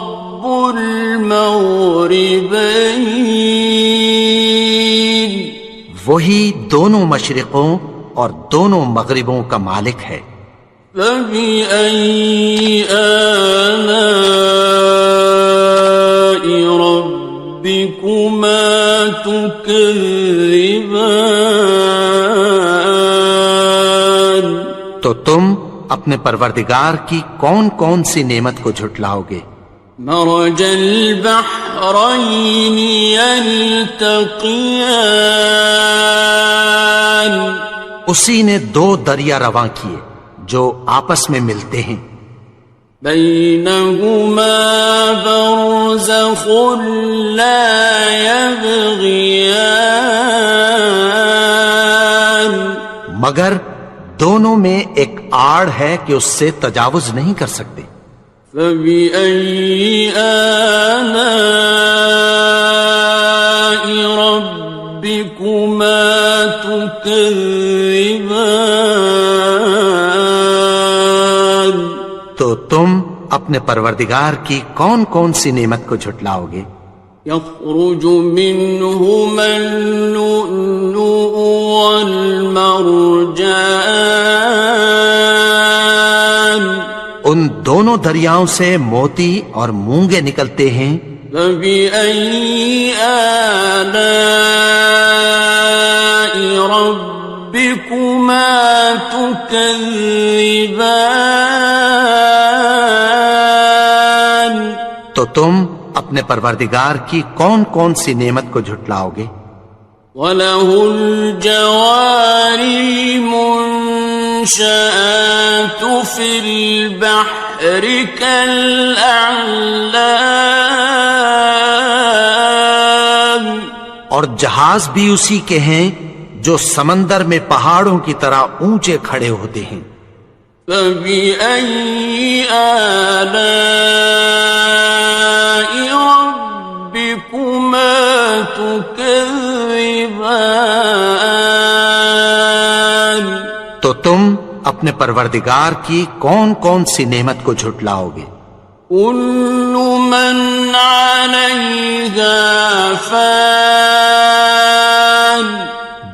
المغربين، وہی دونوں مشرقوں اور دونوں مغربوں کا مالک ہے. فبأي آلاء ربكما تكذبان؟ تو تم اپنے پروردگار کی کون کون سی نعمت کو جھٹلاؤ گے؟ مرج البحرين يلتقيان، اسی نے دو دریا رواں کیے جو آپس میں ملتے ہیں، بينهما برزخ لا يبغيان، مگر دونوں میں ایک آڑ ہے کہ اس سے تجاوز نہیں کر سکتے۔ فبأي آلاء ربكما تكذبان؟ تو تم اپنے پروردگار کی کون کون سی نعمت کو جھٹلاؤ گے؟ يخرج منهما اللؤلؤ والمرجان، ان دونوں دریاؤں سے موتی اور مونگے نکلتے ہیں۔ فبأي آلاء ربكما تكذبان؟ تو تم اپنے پروردگار کی کون کون سی نعمت کو جھٹلاؤ گے؟ وَلَهُ الْجَوَارِ الْمُنشَآتُ فِي الْبَحْرِ كَالْأَعْلَامِ، اور جہاز بھی اسی کے ہیں جو سمندر میں پہاڑوں کی طرح اونچے کھڑے ہوتے ہیں۔ فَبِأَيِّ آلَاءِ رَبِّكُمَا تُكَذِّبَانِ؟ تو تم اپنے پروردگار کی کون کون سی نعمت کو جھٹلاؤ گے؟ كُلُّ مَنْ عَلَيْهَا فَانٍ،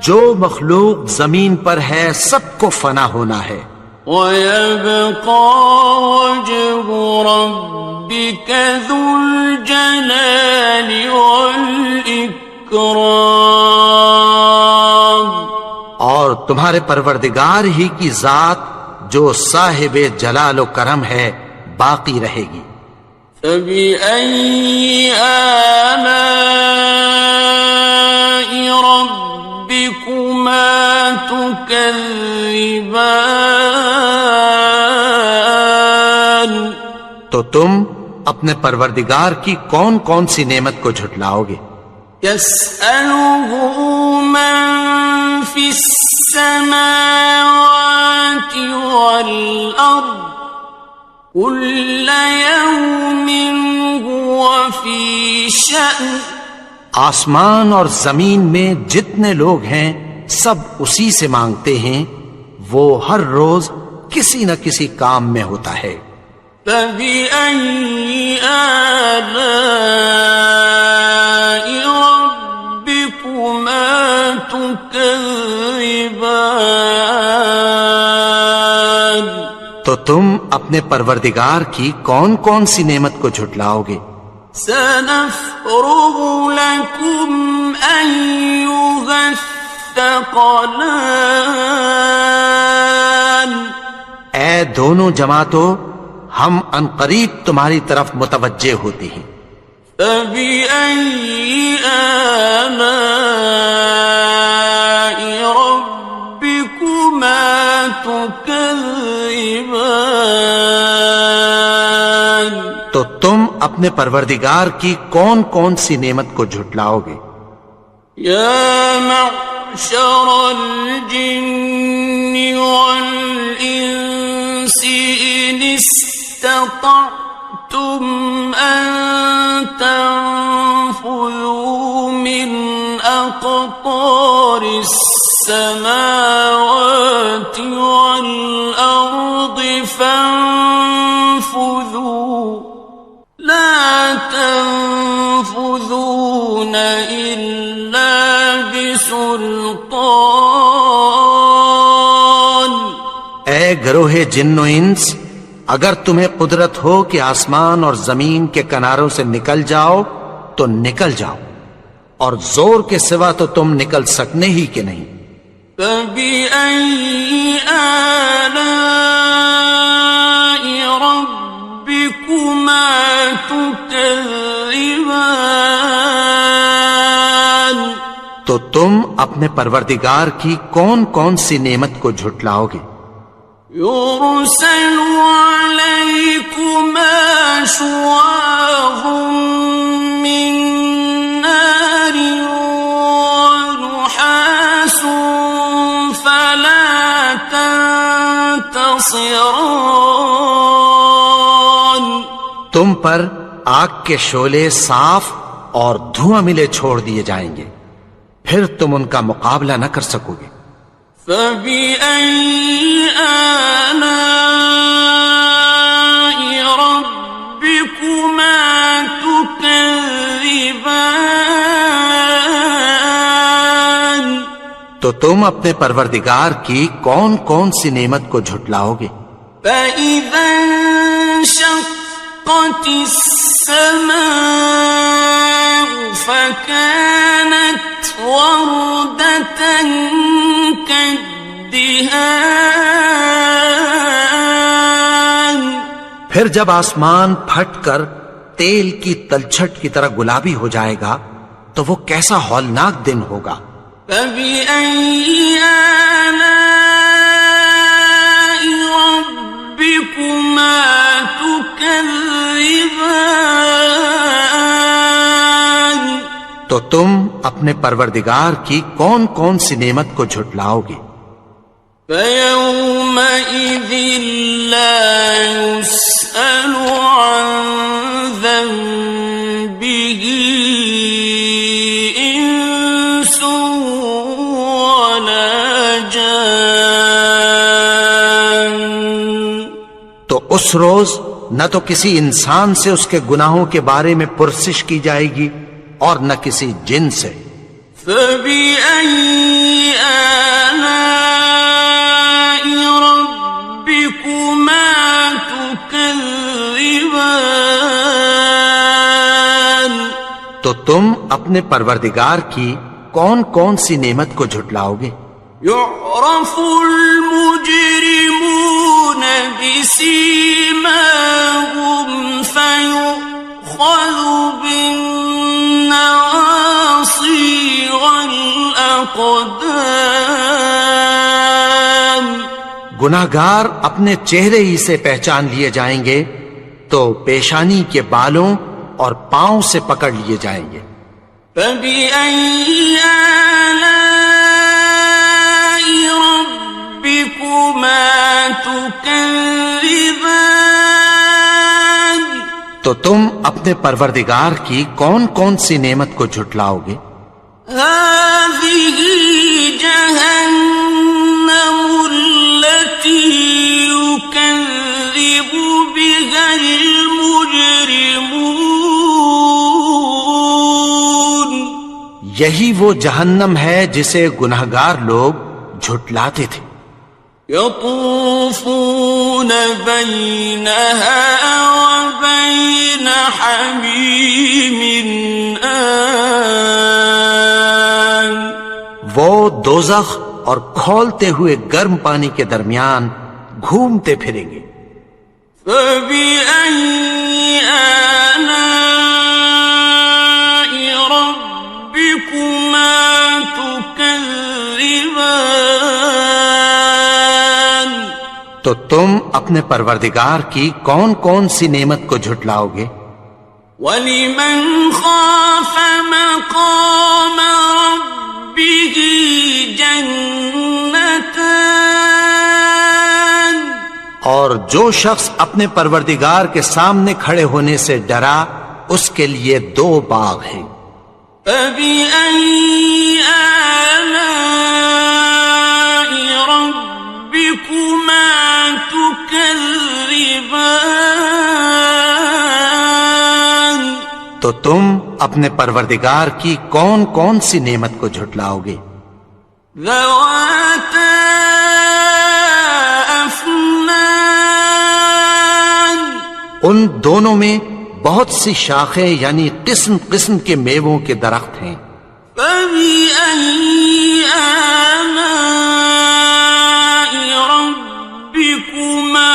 جو مخلوق زمین پر ہے سب کو فنا ہونا ہے، وَيَبْقَى وَجْهُ رَبِّكَ ذُو الْجَلَالِ وَالْإِكْرَامِ، اور تمہارے پروردگار ہی کی ذات جو صاحب جلال و کرم ہے باقی رہے گی۔ فَبِأَيِّ آلَاءِ رَبِّكُمَا تُكَذِّبَانِ؟ تو تم اپنے پروردگار کی کون کون سی نعمت کو جھٹلاؤ گے؟ يَسْأَلُهُ مَن فِي السَّمَاوَاتِ وَالْأَرْضِ كُلَّ يَوْمٍ هُوَ فِي شَأْنٍ، آسمان اور زمین میں جتنے لوگ ہیں سب اسی سے مانگتے ہیں، وہ ہر روز کسی نہ کسی کام میں ہوتا ہے۔ فَبِأَيِّ آلَاءِ رَبِّكُمَا تُكَذِّبَانِ؟ تو تم اپنے پروردگار کی کون کون سی نعمت کو جھٹلاؤ گے؟ سَنَفْرُغُ لَكُمْ أَيُّهَ الثَّقَلَانِ، اے دونوں جماعتوں، ہم عنقریب تمہاری طرف متوجہ ہوتے ہیں۔ فَبِأَيِّ آلَاءِ رَبِّكُمَا تُكَذِّبَانِ؟ تو تم اپنے پروردگار کی کون کون سی نعمت کو جھٹلاؤ گے؟ يَا مَعْشَرَ الْجِنِّ وَالْإِنسِ إِنِ اسْتَطَعْتُمْ أَن تَنفُذُوا مِنْ أَقْطَارِ السَّمَاوَاتِ وَالْأَرْضِ فَانفُذُوا لَا تَنفُذُونَ إِلَّا بِسُلْطَانٍ۔ اے گروہ جن و انس، اگر تمہیں قدرت ہو کہ آسمان اور زمین کے کناروں سے نکل جاؤ تو نکل جاؤ، اور زور کے سوا تو تم نکل سکنے ہی کہ نہیں۔ فَبِأَيِّ آلَاءِ رَبِّكُمَا تُكَذِّبَانِ، تو تم اپنے پروردگار کی کون کون سی نعمت کو جھٹلاؤ گے؟ يُرْسَلُ عَلَيْكُمَا شُوَاظٌ مِّن نَّارٍ وَنُحَاسٌ فَلَا تَنتَصِرَانِ، تم پر آگ کے شعلے صاف اور دھواں ملے چھوڑ دیے جائیں گے، پھر تم ان کا مقابلہ نہ کر سکو گے۔ فَبِأَيِّ آلَاءِ رَبِّكُمَا تُكَذِّبَانِ، تو تم اپنے پروردگار کی کون کون سی نعمت کو جھٹلاؤ گے؟ فَإِذَا انشَقَّتِ السَّمَاءُ فَكَانَتْ وَرْدَةً كَالدِّهَانِ، پھر جب آسمان پھٹ کر تیل کی تلچھٹ کی طرح گلابی ہو جائے گا تو وہ کیسا ہولناک دن ہوگا۔ فَبِأَيِّ آلَاءِ رَبِّكُمَا تُكَذِّبَانِ، تو تم اپنے پروردگار کی کون کون سی نعمت کو جھٹلاؤ گے؟ فَيَوْمَئِذٍ لَا يُسْأَلُ عَن ذَنبِهِ إِنسٌ وَلَا جَانٌّ، تو اس روز نہ تو کسی انسان سے اس کے گناہوں کے بارے میں پرسش کی جائے گی اور نہ کسی جن سے۔ فَبِأَيِّ آلَاءِ رَبِّكُمَا تُكَذِّبَانِ، تو تم اپنے پروردگار کی کون کون سی نعمت کو جھٹلاؤ گے؟ يُعْرَفُ الْمُجْرِمُونَ بِسِيمَاهُمْ فَيُؤْخَذُ بِالنَّوَاصِي وَالْأَقْدَامِ، گناہگار اپنے چہرے ہی سے پہچان لیے جائیں گے تو پیشانی کے بالوں اور پاؤں سے پکڑ لیے جائیں گے۔ فَبِأَيِّ آلَاءِ رَبِّكُمَا تُكَذِّبَانِ، تو تم اپنے پروردگار کی کون کون سی نعمت کو جھٹلاؤ گے؟ هَٰذِهِ جَهَنَّمُ الَّتِي يُكَذِّبُ بِهَا الْمُجْرِمُونَ، یہی وہ جہنم ہے جسے گناہگار لوگ جھٹلاتے تھے۔ يَطُوفُونَ بَيْنَهَا وَبَيْنَ حَمِيمٍ آنٍ، وہ دوزخ اور کھولتے ہوئے گرم پانی کے درمیان گھومتے پھریں گے۔ فَبِأَيِّ آلَاءِ رَبِّكُمَا تُكَذِّبَانِ، تو تم اپنے پروردگار کی کون کون سی نعمت کو جھٹلاؤ گے؟ وَلِمَنْ خَافَ مَقَامَ رَبِّهِ جَنَّتَانِ، اور جو شخص اپنے پروردگار کے سامنے کھڑے ہونے سے ڈرا اس کے لیے 2 باغ ہیں۔ فَبِأَيِّ آلَاءِ رَبِّكُمَا تُكَذِّبَانِ، تو تم اپنے پروردگار کی کون کون سی نعمت کو جھٹلاؤ گے؟ ذَوَاتَا أَفْنَانٍ أكنان ان دونوں میں بہت سی شاخیں یعنی قسم قسم کے میووں کے درخت ہیں. فبأي آلاء ربكما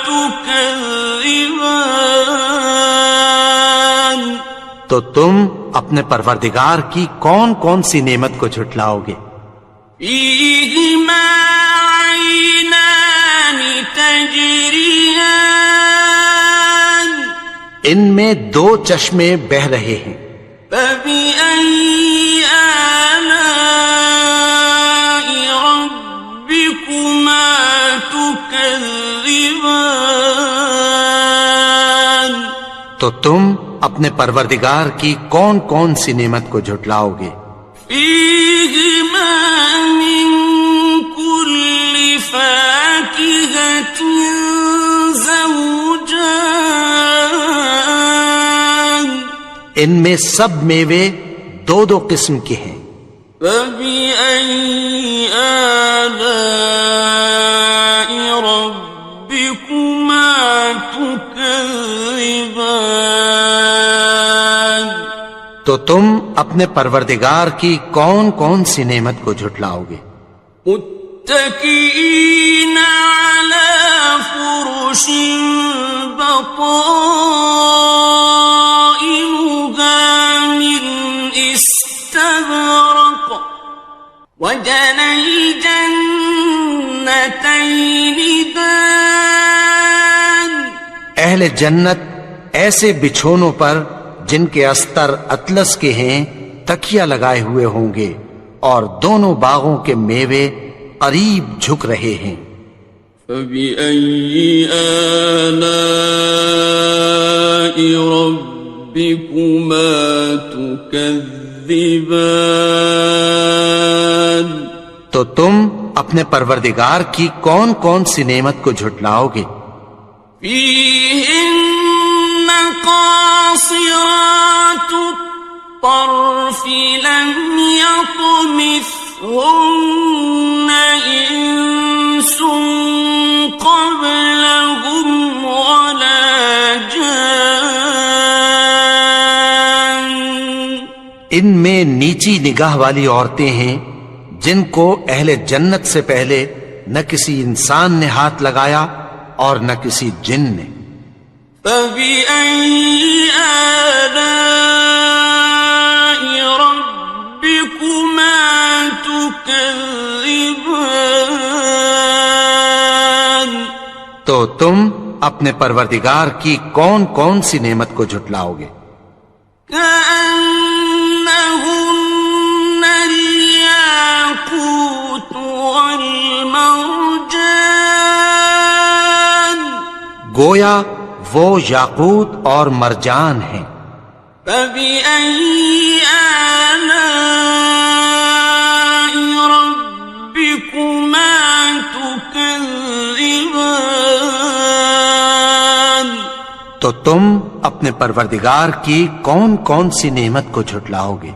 تكذبان تو تم اپنے پروردگار کی کون کون سی نعمت کو جھٹلاؤ گے؟ فيهما عينان تجريان ان میں دو چشمے بہ رہے ہیں. فبأي آلاء ربكما تكذبان تو تم اپنے پروردگار کی کون کون سی نعمت کو جھٹلاؤ گے؟ فيهما من كل فاكهة زوجان ان میں سب میوے دو دو قسم کے ہیں. فبأي آلاء ربكما تكذبان تو تم اپنے پروردگار کی کون کون سی نعمت کو جھٹلاؤ گے؟ متكئين على فرش بطائنها من استبرق وجنى الجنتين دان اہل جنت ایسے بچھونوں پر جن کے استر اطلس کے ہیں تکیہ لگائے ہوئے ہوں گے اور دونوں باغوں کے میوے قریب جھک رہے ہیں. فبأي آلاء ربكما تكذبان تو تم اپنے پروردگار کی کون کون سی نعمت کو جھٹلاؤ گے؟ فيهن قاصرات الطرف لم يطمثهن إنس قبلهم ولا جان ان میں نیچی نگاہ والی عورتیں ہیں جن کو اہل جنت سے پہلے نہ کسی انسان نے ہاتھ لگایا اور نہ کسی جن نے. فبأي آلاء ربكما تكذبان تو تم اپنے پروردگار کی کون کون سی نعمت کو جھٹلاؤ گے؟ كأنهن الياقوت والمرجان گویا وہ یاقوت اور مرجان ہیں. فبأي آلاء ربكما تكذبان تو تم اپنے پروردگار کی کون کون سی نعمت کو جھٹلاؤ گے؟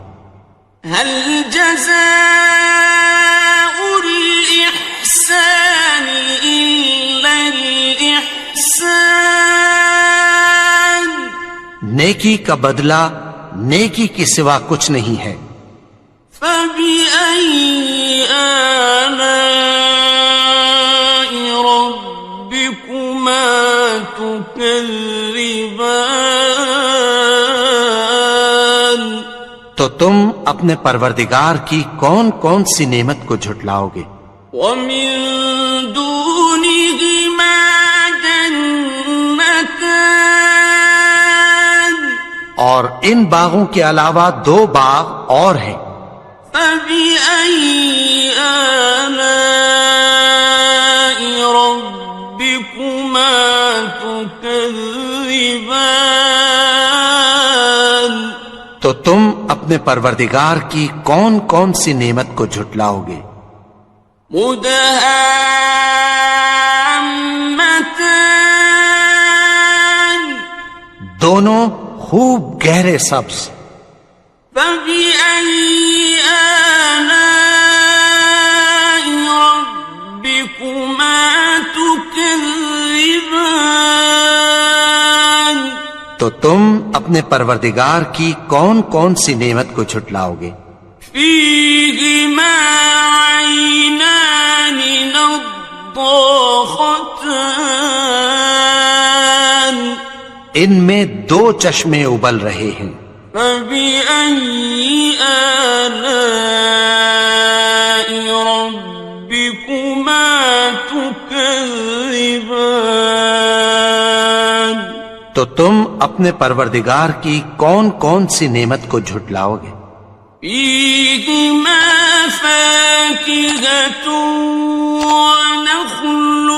هل جزاء الإحسان إلا الإحسان نیکی کا بدلہ نیکی کے سوا کچھ نہیں ہے. فبأي آلاء ربكما تكذبان تو تم اپنے پروردگار کی کون کون سی نعمت کو جھٹلاؤ گے؟ ومن دونهما جنتان اور ان باغوں کے علاوہ دو باغ اور ہیں. فبأي آلاء ربكما تكذبان تو تم اپنے پروردگار کی کون کون سی نعمت کو جھٹلاؤ گے؟ مدهامتان دونوں خوب گہرے سبز. فبأي آلاء ربكما تكذبان تو تم اپنے پروردگار کی کون کون سی نعمت کو جھٹلاؤ گے؟ فيهما عينان نضاختان ان میں دو چشمے ابل رہے ہیں، فبأي آلاء ربكما تكذبان تو تم اپنے پروردگار کی کون کون سی نعمت کو جھٹلاؤ گے؟ فيهما فاكهة ونخل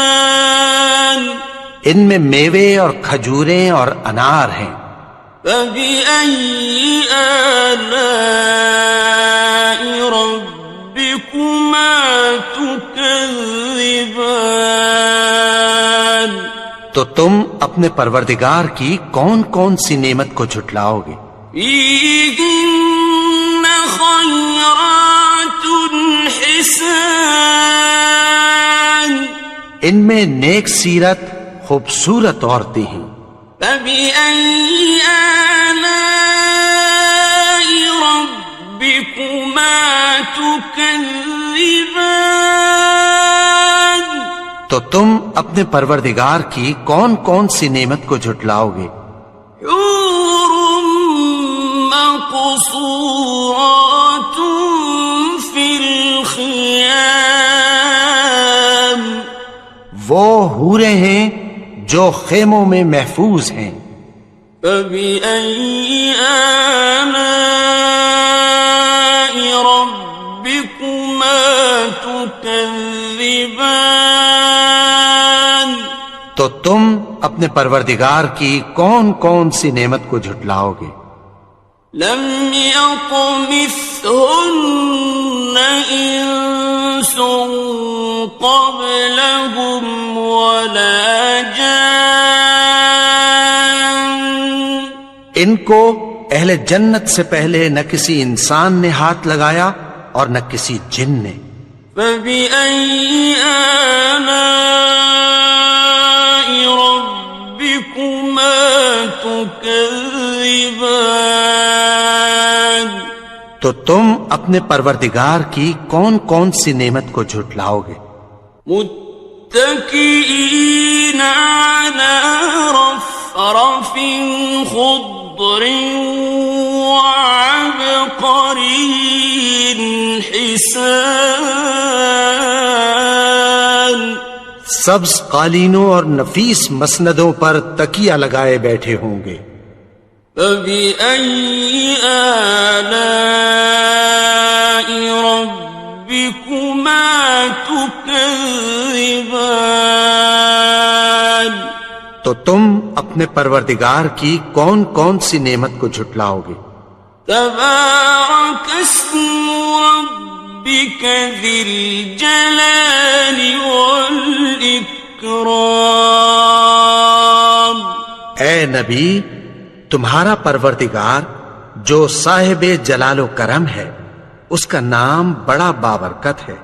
ورمان ان میں میوے اور کھجوریں اور انار ہیں، فبأي آلاء ربكما تكذبان تو تم اپنے پروردگار کی کون کون سی نعمت کو جھٹلاؤ گے؟ فيهن خيرات حسان ان میں نیک سیرت خوبصورت عورتیں ہیں، فبأي آلاء ربكما تكذبان تو تم اپنے پروردگار کی کون کون سی نعمت کو جھٹلاؤ گے؟ حور مقصورات في الخيام وہ حوریں ہیں جو خیموں میں محفوظ ہیں، فبأي آلاء ربكما تكذبان تو تم اپنے پروردگار کی کون کون سی نعمت کو جھٹلاؤ گے؟ لم يطمثهن إنس قبلهم ولا جان ان کو اہل جنت سے پہلے نہ کسی انسان نے ہاتھ لگایا اور نہ کسی جن نے، فبأي آلاء ربكما تكذبان تو تم اپنے پروردگار کی کون کون سی نعمت کو جھٹلاؤ گے؟ متكئين على رفرف خضر وعبقري حسان سبز قالینوں اور نفیس مسندوں پر تکیہ لگائے بیٹھے ہوں گے، فبأي آلاء ربكما تكذبان تو تم اپنے پروردگار کی کون کون سی نعمت کو جھٹلاؤ گے؟ تبارك اسم ربك ذي الجلال والإكرام اے نبی، تمہارا پروردگار جو صاحب جلال و کرم ہے، اس کا نام بڑا بابرکت ہے۔